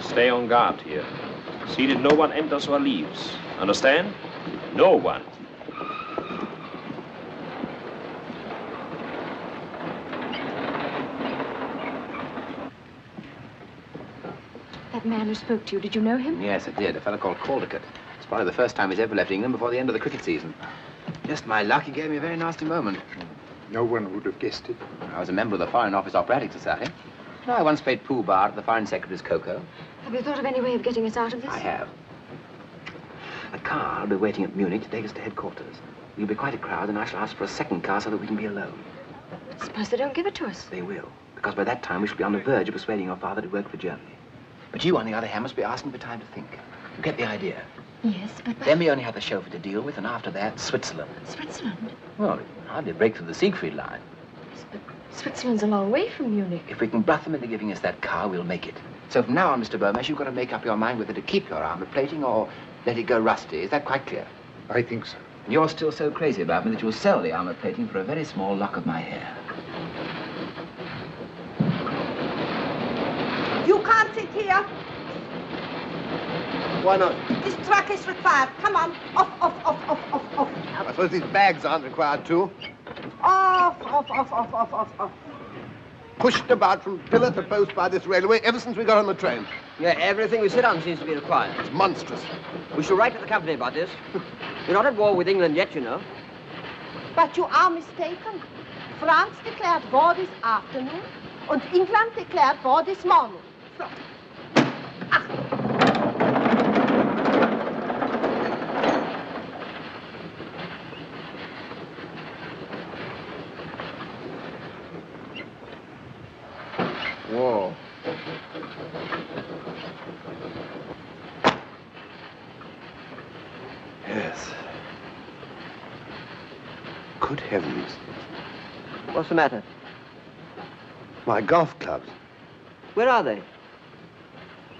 Stay on guard here. See that no one enters or leaves. Understand? No one. That man who spoke to you, did you know him? Yes, I did. A fellow called Caldicott. It's probably the first time he's ever left England before the end of the cricket season. Just my luck, he gave me a very nasty moment. No one would have guessed it. I was a member of the Foreign Office Operatic Society. No, I once played pool bar at the Foreign Secretary's cocoa. Have you thought of any way of getting us out of this? I have. A car will be waiting at Munich to take us to headquarters. We'll be quite a crowd, and I shall ask for a second car so that we can be alone. Suppose they don't give it to us. They will, because by that time we shall be on the verge of persuading your father to work for Germany. But you, on the other hand, must be asking for time to think. You get the idea? Yes, but... Then we only have the chauffeur to deal with, and after that, Switzerland. Switzerland? Well, we can hardly break through the Siegfried line. Yes, but Switzerland's a long way from Munich. If we can bluff them into giving us that car, we'll make it. So from now on, Mr. Bomasch, you've got to make up your mind whether to keep your armor plating or let it go rusty. Is that quite clear? I think so. And you're still so crazy about me that you'll sell the armor plating for a very small lock of my hair. You can't sit here. Why not? This truck is required. Come on. Off, off, off, off, off, off. I suppose these bags aren't required too. Off, off, off, off, off, off, off. Pushed about from pillar to post by this railway ever since we got on the train. Yeah, everything we sit on seems to be required. It's monstrous. We shall write to the company about this. We're not at war with England yet, you know. But you are mistaken. France declared war this afternoon, and England declared war this morning. Whoa. Yes. Good heavens. What's the matter? My golf clubs. Where are they?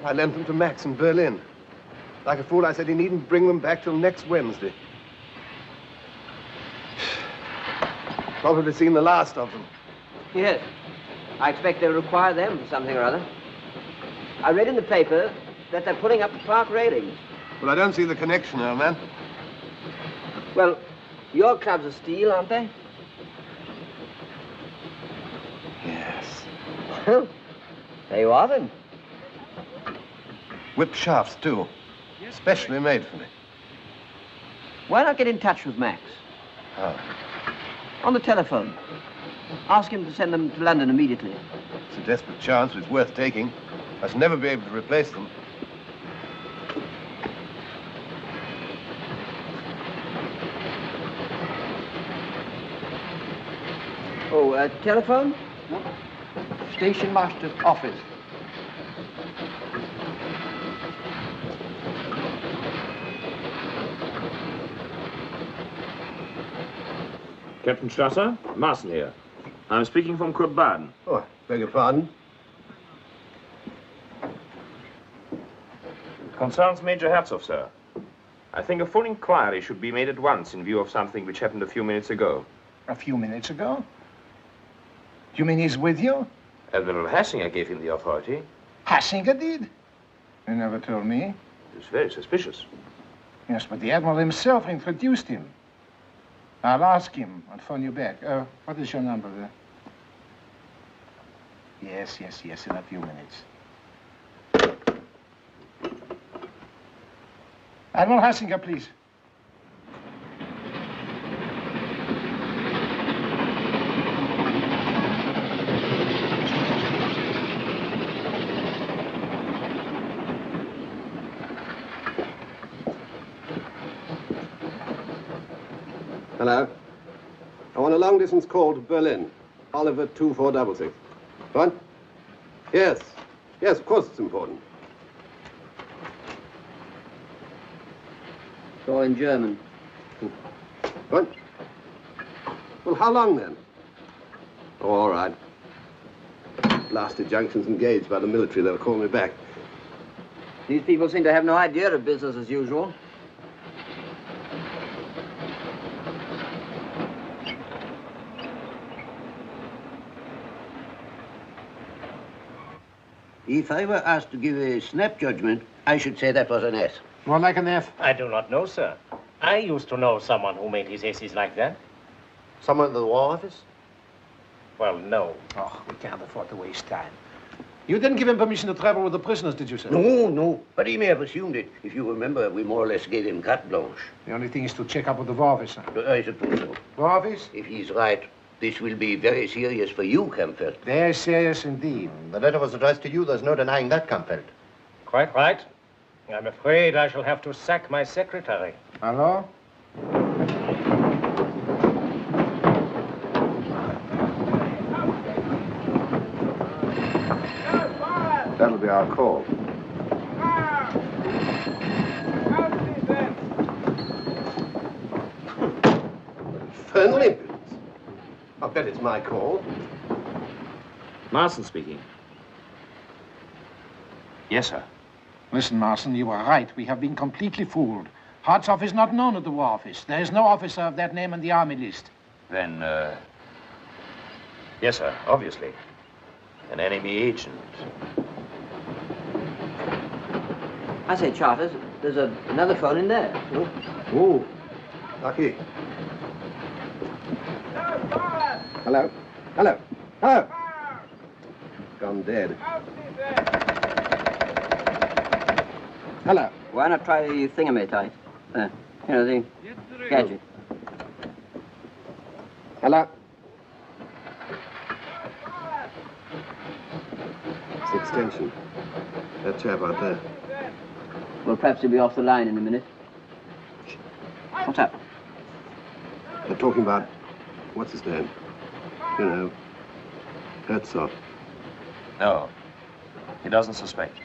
I lent them to Max in Berlin. Like a fool, I said he needn't bring them back till next Wednesday. Probably seen the last of them. Yes. I expect they'll require them for something or other. I read in the paper that they're pulling up the park railings. Well, I don't see the connection, old man. Well, your clubs are steel, aren't they? Yes. Well, there you are, then. Whip shafts, too. Specially made for me. Why not get in touch with Max? Oh. On the telephone. Ask him to send them to London immediately. It's a desperate chance, but it's worth taking. I shall never be able to replace them. Oh, telephone? Station master's office. Captain Strasser, Marcel here. I'm speaking from Kurt Baden. Oh, I beg your pardon. Concerns Major Herzog, sir. I think a full inquiry should be made at once in view of something which happened a few minutes ago. A few minutes ago? You mean he's with you? Admiral Hassinger gave him the authority. Hassinger did? You never told me. It's very suspicious. Yes, but the Admiral himself introduced him. I'll ask him. I'll phone you back. What is your number there? Yes, in a few minutes. Admiral Hassinger, please. Hello. I want a long-distance call to Berlin. Oliver 2466. What? Yes. Yes, of course it's important. It's all in German. What? Well, how long then? Oh, all right. Blasted junction's engaged by the military. They'll call me back. These people seem to have no idea of business as usual. If I were asked to give a snap judgment, I should say that was an S. More like an F. I do not know, sir. I used to know someone who made his S's like that. Someone in the War Office? Well, no. Oh, we can't afford to waste time. You didn't give him permission to travel with the prisoners, did you, sir? No. But he may have assumed it. If you remember, we more or less gave him carte blanche. The only thing is to check up with the War Office, sir. I suppose so. War Office? If he's right, this will be very serious for you, Campbell. Very serious indeed. The letter was addressed to you. There's no denying that, Campbell. Quite right. I'm afraid I shall have to sack my secretary. Hello? That'll be our call. Infernal impudence. I'll bet it's my call. Marcel speaking. Yes, sir. Listen, Marson, you were right. We have been completely fooled. Hartzoff is not known at the War Office. There is no officer of that name on the Army list. Then, yes, sir, obviously. An enemy agent. I say, Charters, there's another phone in there. Oh, lucky. Hello? Hello? Hello? Gone dead. Hello? Why not try the thingamate? You know, the gadget. Hello? It's the extension. That chap out there. Well, perhaps he'll be off the line in a minute. What's up? They're talking about, what's his name? You know, Herzog. No, he doesn't suspect.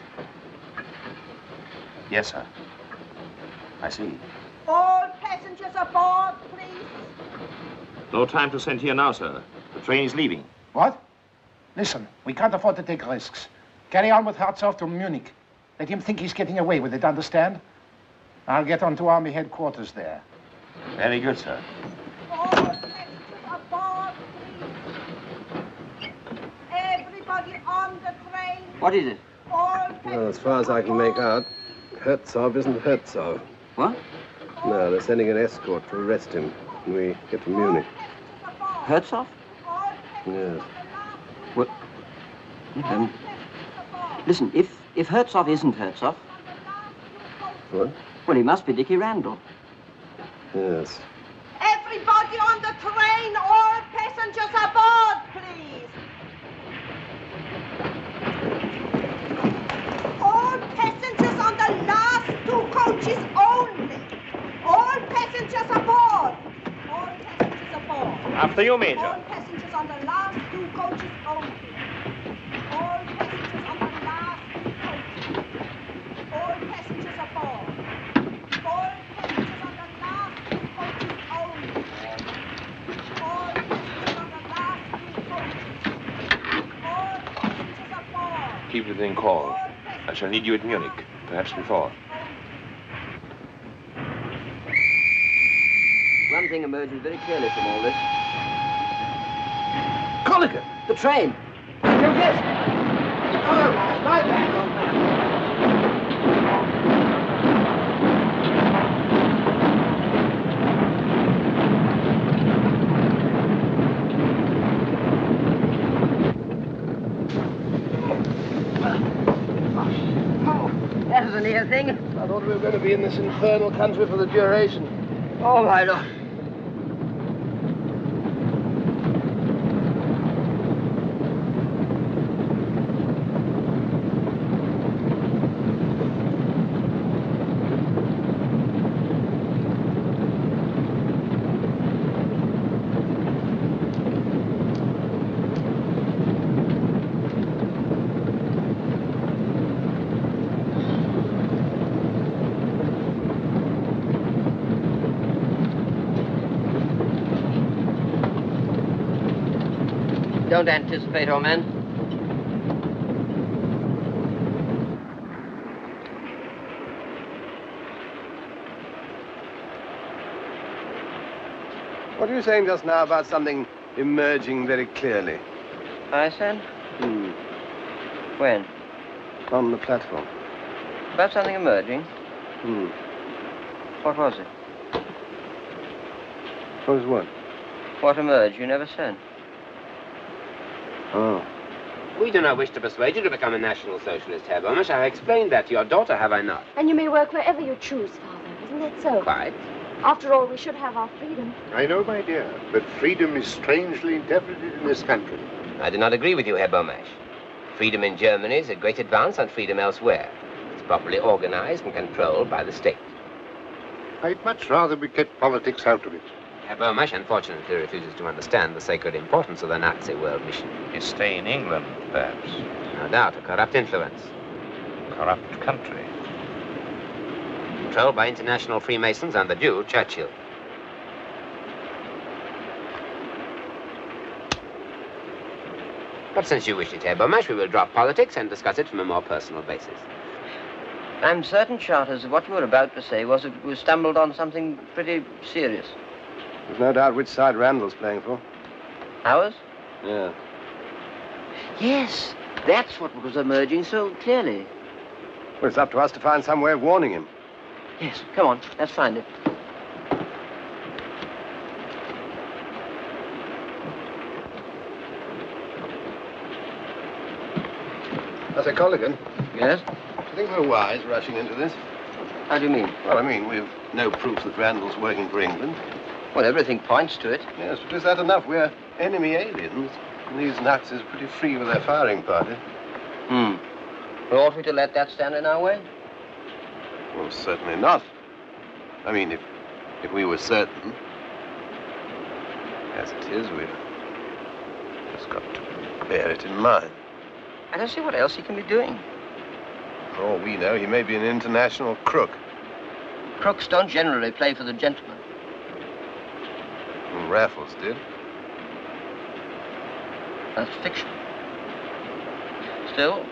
Yes, sir. I see. All passengers aboard, please. No time to send here now, sir. The train is leaving. What? Listen, we can't afford to take risks. Carry on with Hartzoff to Munich. Let him think he's getting away with it, understand? I'll get on to Army headquarters there. Very good, sir. Everybody on the train. What is it? Well, as far as I can make out, Herzog isn't Herzog. What? No, they're sending an escort to arrest him when we get to Munich. Herzog? Yes. What? Listen, if Herzog isn't Herzog... What? Well, he must be Dickie Randall. Yes. Everybody on the train, all passengers aboard, please. All passengers on the last 2 coaches only. All passengers aboard. All passengers aboard. After you, Major. All passengers on the last 2 coaches only. All passengers on the last 2 coaches. All passengers aboard. All passengers on the last 2 coaches only. All passengers on the last 2 coaches. All passengers aboard. Keep within call. I shall need you at Munich, perhaps before. One thing emerges very clearly from all this. Colligan! The train! Yes! Oh, my bad. That was a near thing. I thought we were going to be in this infernal country for the duration. Oh, my Lord. Don't anticipate, old man. What were you saying just now about something emerging very clearly? I said? When? On the platform. About something emerging? What was it? What was what? What emerged? You never said. Oh. We do not wish to persuade you to become a National Socialist, Herr Bomasch. I have explained that to your daughter, have I not? And you may work wherever you choose, Father. Isn't that so? Quite. After all, we should have our freedom. I know, my dear, but freedom is strangely interpreted in this country. I do not agree with you, Herr Bomasch. Freedom in Germany is a great advance on freedom elsewhere. It's properly organized and controlled by the state. I'd much rather we kept politics out of it. Herr Bomasch unfortunately refuses to understand the sacred importance of the Nazi world mission. You stay in England, perhaps. No doubt, a corrupt influence. Corrupt country. Controlled by international Freemasons and the Jew, Churchill. But since you wish it, Herr Bomasch, we will drop politics and discuss it from a more personal basis. I'm certain, Charters, that what you were about to say was that we stumbled on something pretty serious. There's no doubt which side Randall's playing for. Ours? Yeah. Yes, that's what was emerging so clearly. Well, it's up to us to find some way of warning him. Yes, come on, let's find it. I say, Colligan. Yes? Do you think we're wise rushing into this? How do you mean? Well, I mean, we've no proof that Randall's working for England. Well, everything points to it. Yes, but is that enough? We're enemy aliens. And these Nazis are pretty free with their firing party. Well, ought we to let that stand in our way? Well, certainly not. I mean, if we were certain. As it is, we've just got to bear it in mind. I don't see what else he can be doing. For all we know, he may be an international crook. Crooks don't generally play for the gentleman. Well, Raffles did. That's fiction. Still,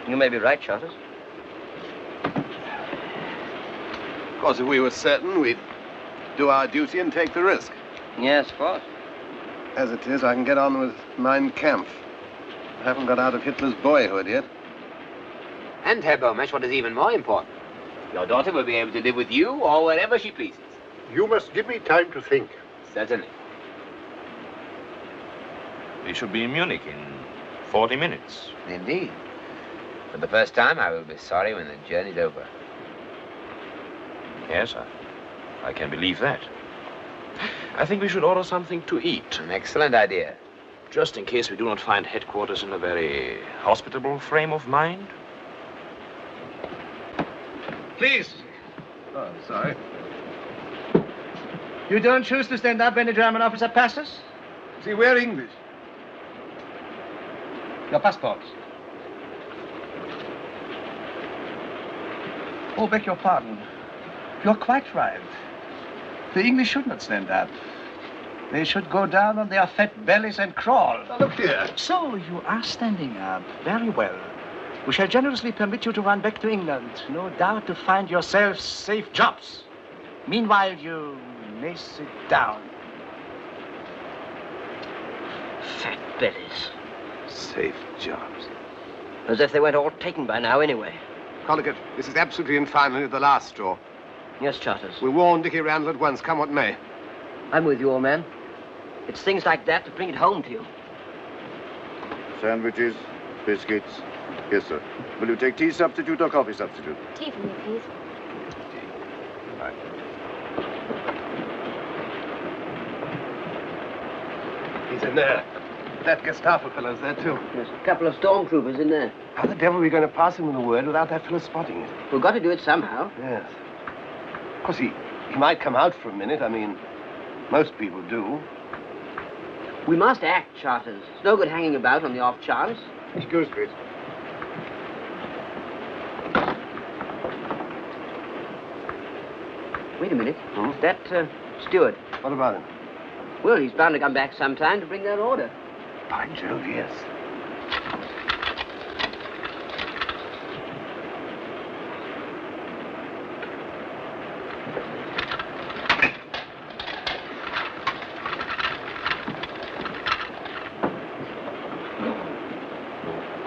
You may be right, Charters. Of course, if we were certain, we'd do our duty and take the risk. Yes, of course. As it is, I can get on with Mein Kampf. I haven't got out of Hitler's boyhood yet. And, Herr Bomasch, what is even more important, your daughter will be able to live with you or wherever she pleases. You must give me time to think. Certainly. We should be in Munich in 40 minutes. Indeed. For the first time, I will be sorry when the journey's over. Yes, I can believe that. I think we should order something to eat. An excellent idea. Just in case we do not find headquarters in a very hospitable frame of mind. Please. Oh, sorry. You don't choose to stand up when a German officer passes? See, we're English. Your passports. Oh, beg your pardon. You're quite right. The English should not stand up. They should go down on their fat bellies and crawl. Now, look here. So you are standing up. Very well. We shall generously permit you to run back to England. No doubt to find yourselves safe jobs. Meanwhile, you may sit down. Fat bellies. Safe jobs. As if they weren't all taken by now anyway. Collicut, this is absolutely and finally the last straw. Yes, Charters. We'll warn Dickie Randall at once, come what may. I'm with you, old man. It's things like that that bring it home to you. Sandwiches, biscuits. Yes, sir. Will you take tea substitute or coffee substitute? Tea for me, please. Right. He's in there. That Gestapo fellow's there, too. There's a couple of stormtroopers in there. How the devil are we going to pass him with a word without that fellow spotting it? We've got to do it somehow. Yes. Of course, he might come out for a minute. I mean, most people do. We must act, Charters. It's no good hanging about on the off chance. Excuse me. Wait a minute. That steward. What about him? Well, he's bound to come back sometime to bring that order. By Jove, yes.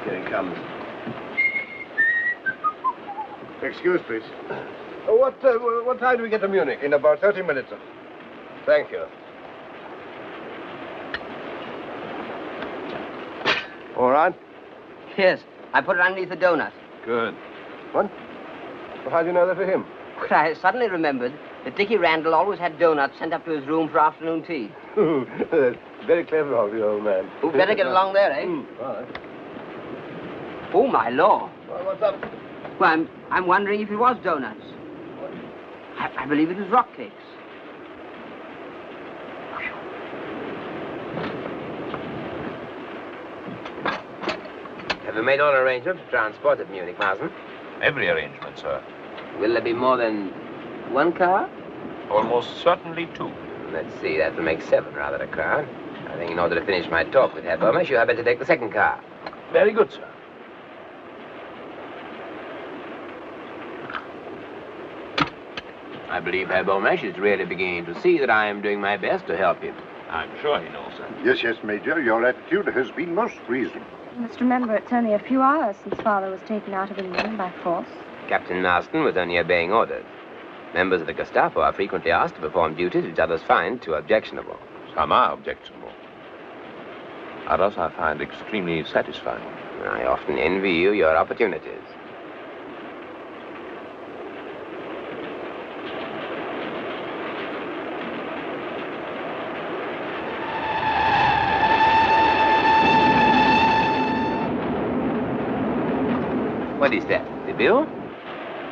Here he comes. Excuse, please. What time do we get to Munich? In about 30 minutes, sir. Thank you. All right? Yes, I put it underneath the donut. Good. What? Well, how do you know that for him? Well, I suddenly remembered that Dickie Randall always had donuts sent up to his room for afternoon tea. That's very clever of you, old man. We'd better get along there, eh? All right. Oh, my law. Well, what's up? Well, I'm wondering if it was donuts. I believe it was rock cakes. Have you made all arrangements to transport at Munich, Marsden? Every arrangement, sir. Will there be more than one car? Almost certainly 2. Let's see, that will make 7 rather a crowd. I think in order to finish my talk with Herr Bomasch, you had better take the second car. Very good, sir. I believe Herr Bomasch is really beginning to see that I am doing my best to help him. I'm sure he knows that. Yes, yes, Major. Your attitude has been most reasonable. You must remember it's only a few hours since Father was taken out of England by force. Captain Marston was only obeying orders. Members of the Gestapo are frequently asked to perform duties which others find too objectionable. Some are objectionable. Others I find extremely satisfying. I often envy you your opportunities. What is that? The bill?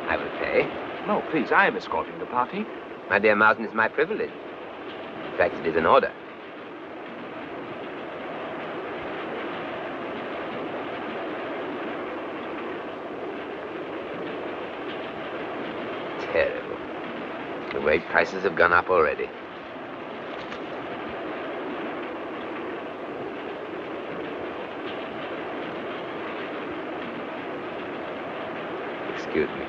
I will pay. No, please, I am escorting the party. My dear Marsden, it's my privilege. In fact, it is an order. Terrible. The way prices have gone up already. Excuse me.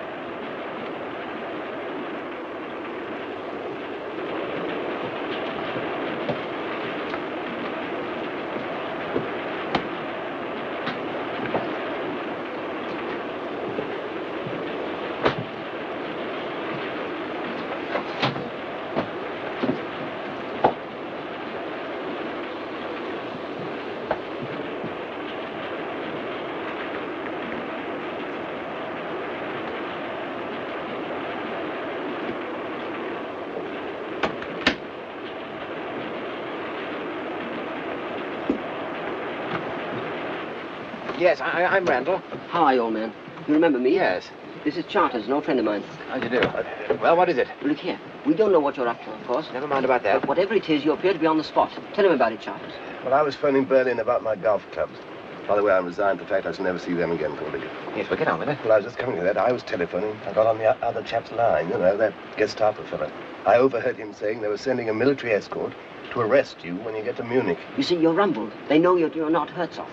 Yes, I'm Randall. How are you, old man? You remember me? Yes. This is Charters, an old friend of mine. How do you do? Well, what is it? Look here. We don't know what you're up to, of course. Never mind about that. But whatever it is, you appear to be on the spot. Tell him about it, Charters. Well, I was phoning Berlin about my golf clubs. By the way, I'm resigned to the fact I shall never see them again, Cordy. Yes, well, get on with it. Well, I was just coming to that. I was telephoning. I got on the other chap's line, you know, that Gestapo fella. I overheard him saying they were sending a military escort to arrest you when you get to Munich. You see, you're rumbled. They know you're not Herzog.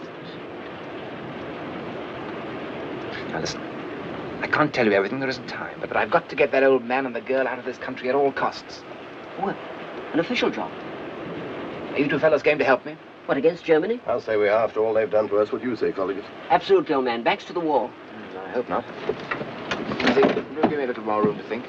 Now, listen. I can't tell you everything. There isn't time. But I've got to get that old man and the girl out of this country at all costs. What? An official job? Are you two fellows game to help me? What, against Germany? I'll say we are, after all they've done to us. What do you say, colleagues? Absolutely, old man. Backs to the wall. I hope not. Easy. Give me a little more room to think.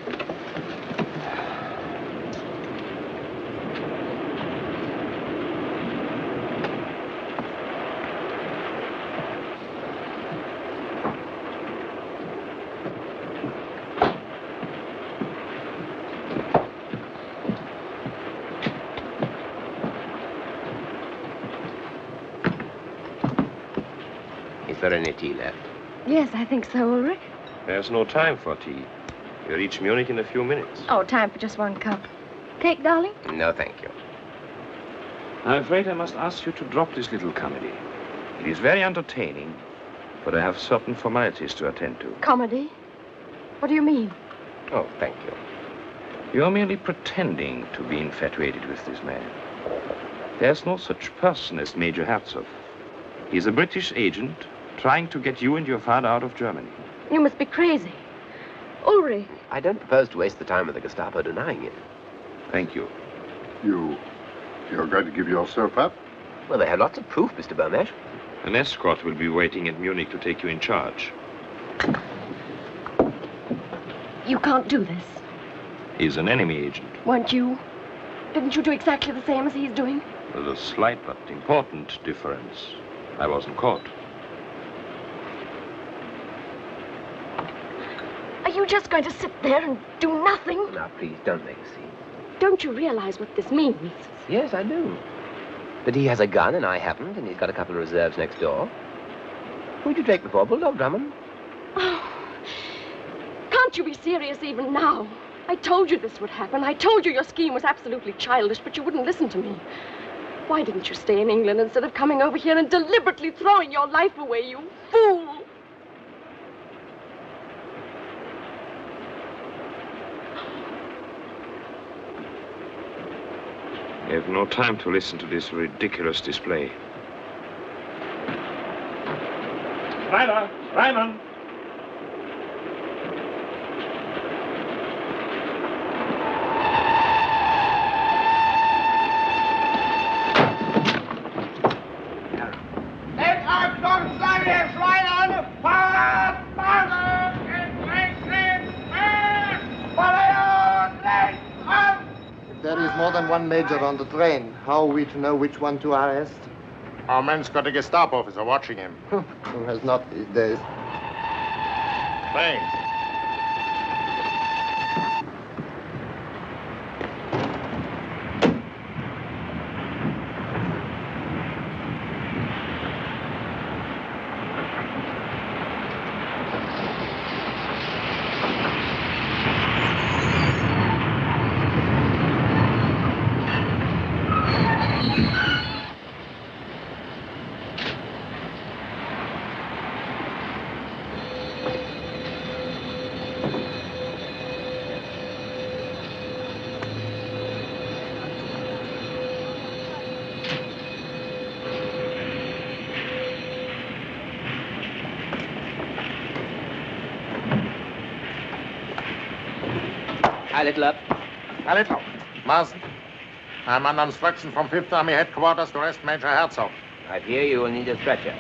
Is there any tea left? Yes, I think so, Ulrich. There's no time for tea. We reach Munich in a few minutes. Oh, time for just one cup. Cake, darling? No, thank you. I'm afraid I must ask you to drop this little comedy. It is very entertaining, but I have certain formalities to attend to. Comedy? What do you mean? Oh, thank you. You're merely pretending to be infatuated with this man. There's no such person as Major Herzog. He's a British agent trying to get you and your father out of Germany. You must be crazy. Ulrich. I don't propose to waste the time of the Gestapo denying it. Thank you. You're going to give yourself up? Well, they have lots of proof, Mr. Bomasch. An escort will be waiting at Munich to take you in charge. You can't do this. He's an enemy agent. Weren't you? Didn't you do exactly the same as he's doing? There's a slight but important difference. I wasn't caught. Are you just going to sit there and do nothing? Now, please, don't make a scene. Don't you realize what this means? Yes, I do. But he has a gun and I haven't, and he's got a couple of reserves next door. Who'd you take before, Bulldog Drummond? Oh, can't you be serious even now? I told you this would happen. I told you your scheme was absolutely childish, but you wouldn't listen to me. Why didn't you stay in England instead of coming over here and deliberately throwing your life away, you fool? I have no time to listen to this ridiculous display. Ryder! Ryman! There is more than one major on the train. How are we to know which one to arrest? Our man's got a Gestapo officer watching him. Who has not these days? Thanks. Heil Hitler. Heil Hitler. Marsden. I'm under instruction from 5th Army Headquarters to arrest Major Herzog. I fear you will need a stretcher.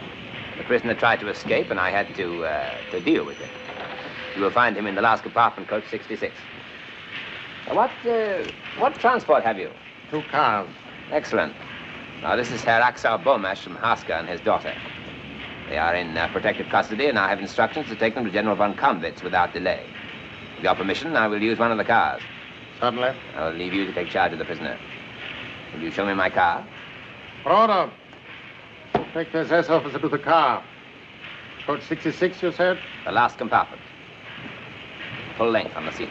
The prisoner tried to escape, and I had to deal with it. You will find him in the last compartment, coach 66. What transport have you? 2 cars. Excellent. Now, this is Herr Axel Bomasch from Haska and his daughter. They are in protective custody, and I have instructions to take them to General von Kampwitz without delay. With your permission, I will use one of the cars. Certainly. I will leave you to take charge of the prisoner. Will you show me my car? Brother, take the SS officer to the car. Coach 66, you said? The last compartment. Full length on the seat.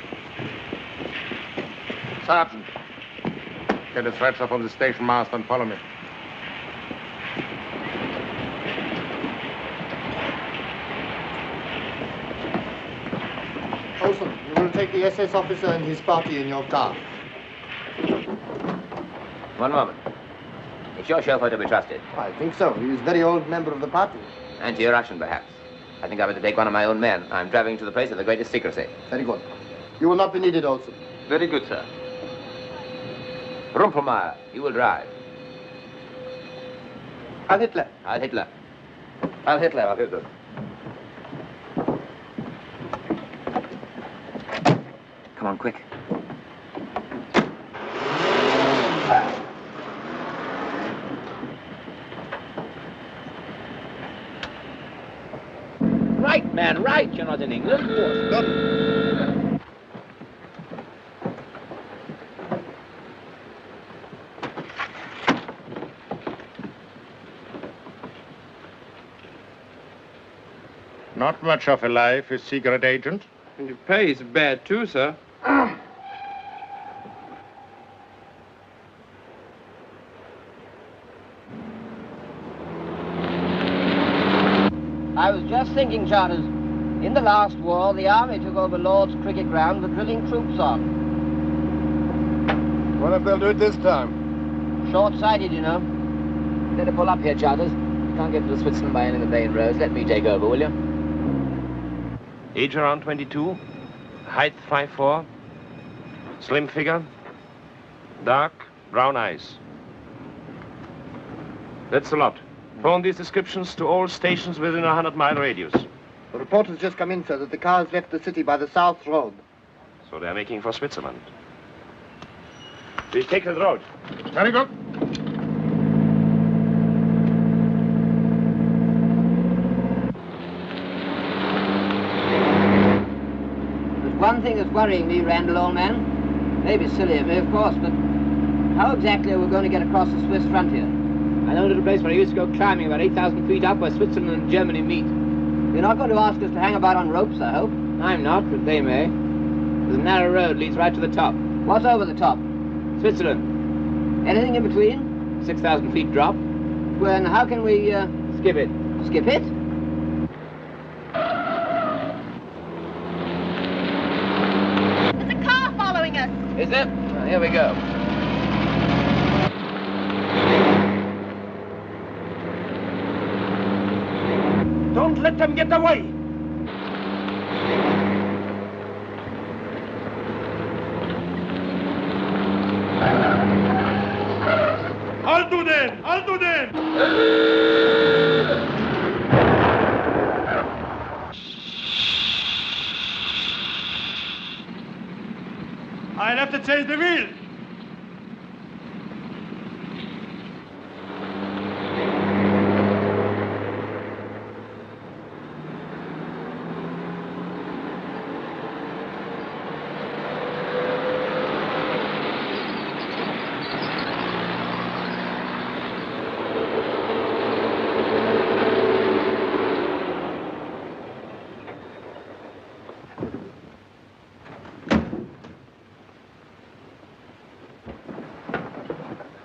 Sergeant, get a stretcher from the station master and follow me. Olsen, you will take the SS officer and his party in your car. One moment. Is your chauffeur to be trusted? I think so. He is a very old member of the party. Anti-Russian, perhaps. I think I better take one of my own men. I'm traveling to the place of the greatest secrecy. Very good. You will not be needed, Olsen. Very good, sir. Rumpelmeier, you will drive. Heil Hitler. Heil Hitler. Heil Hitler. Heil Hitler. Come on, quick. Right, man, right. You're not in England. Good. Not much of a life, a secret agent. And your pay is bad, too, sir. I was just thinking, Charters, in the last war, the army took over Lord's cricket ground for drilling troops on. What if they'll do it this time? Short-sighted, you know. Better pull up here, Charters. You can't get to Switzerland by any of the main roads. Let me take over, will you? Age around 22. Height 5'4". Slim figure. Dark brown eyes. That's a lot. Phone these descriptions to all stations within a 100-mile radius. The report has just come in, sir, that the car has left the city by the South Road. So they're making for Switzerland. Please take the road. Very good. There's one thing that's worrying me, Randall, old man. Maybe silly of me, of course, but how exactly are we going to get across the Swiss frontier? I know a little place where I used to go climbing about 8,000 feet up where Switzerland and Germany meet. You're not going to ask us to hang about on ropes, I hope? I'm not, but they may. There's a narrow road leads right to the top. What's over the top? Switzerland. Anything in between? 6,000 feet drop. Well, and how can we, skip it? Skip it? There's a car following us. Is there? Well, here we go. Don't let them get away! I'll do that! I'll do that! I'll have to change the wheel.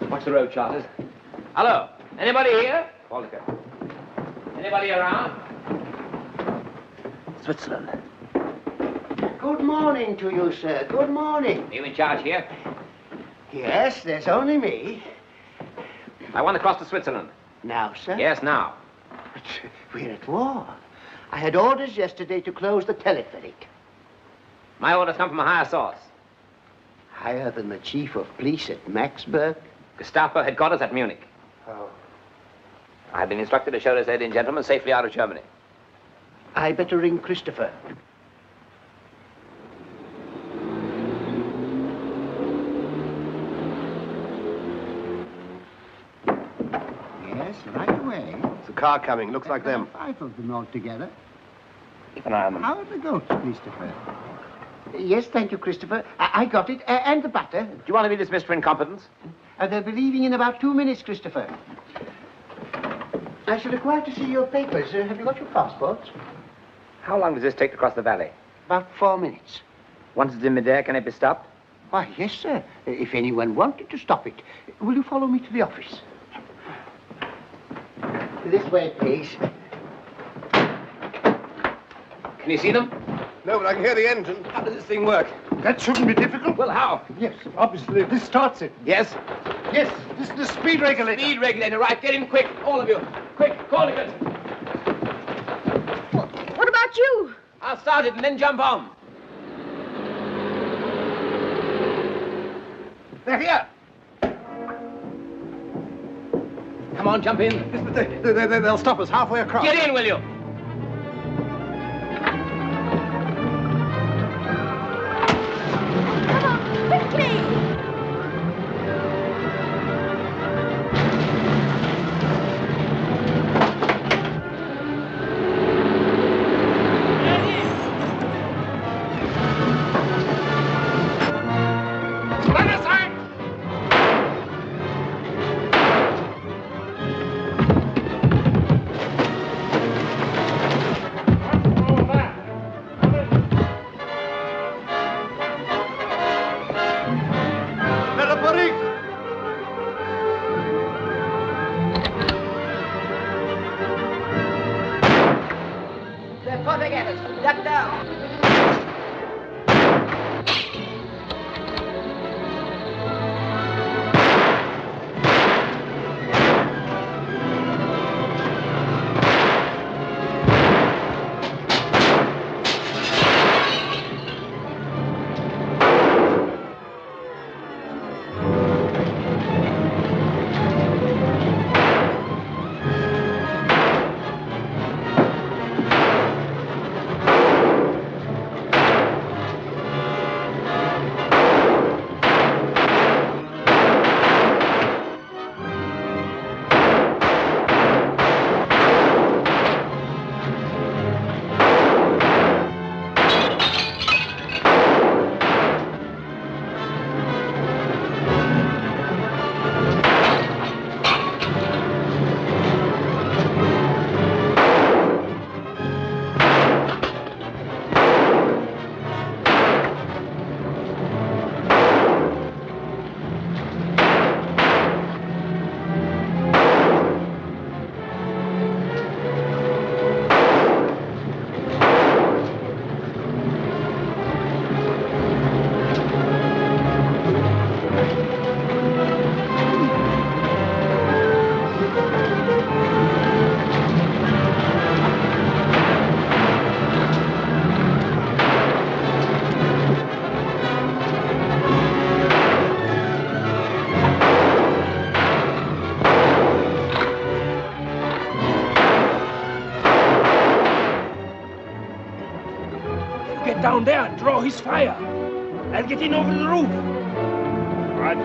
Watch the road, Charters. Hello. Anybody here? Walter. Anybody around? Switzerland. Good morning to you, sir. Good morning. Are you in charge here? Yes, there's only me. I want to cross to Switzerland. Now, sir? Yes, now. But we're at war. I had orders yesterday to close the telepheric. My orders come from a higher source. Higher than the chief of police at Maxburg? Gestapo headquarters at Munich. Oh. I've been instructed to show this Indian gentleman safely out of Germany. I better ring Christopher. Yes, right away. There's a car coming. Looks like them. 5 of them altogether. Keep an eye on them. How are the goats, Christopher? Yes, thank you, Christopher. I got it. And the butter. Do you want to be dismissed for incompetence? They'll be leaving in about 2 minutes, Christopher. I shall require to see your papers. Have you got your passports? How long does this take to cross the valley? About 4 minutes. Once it's in midair, can it be stopped? Why, yes, sir. If anyone wanted to stop it. Will you follow me to the office? This way, please. Can you see them? No, but I can hear the engine. How does this thing work? That shouldn't be difficult. Well, how? Yes, obviously. This starts it. Yes? Yes, this is the speed regulator. Speed regulator, right. Get in quick, all of you. Quick, call it. What about you? I'll start it and then jump on. They're here. Come on, jump in. Yes, but they'll stop us halfway across. Get in, will you? Down there and draw his fire. I'll get in over the roof. Right.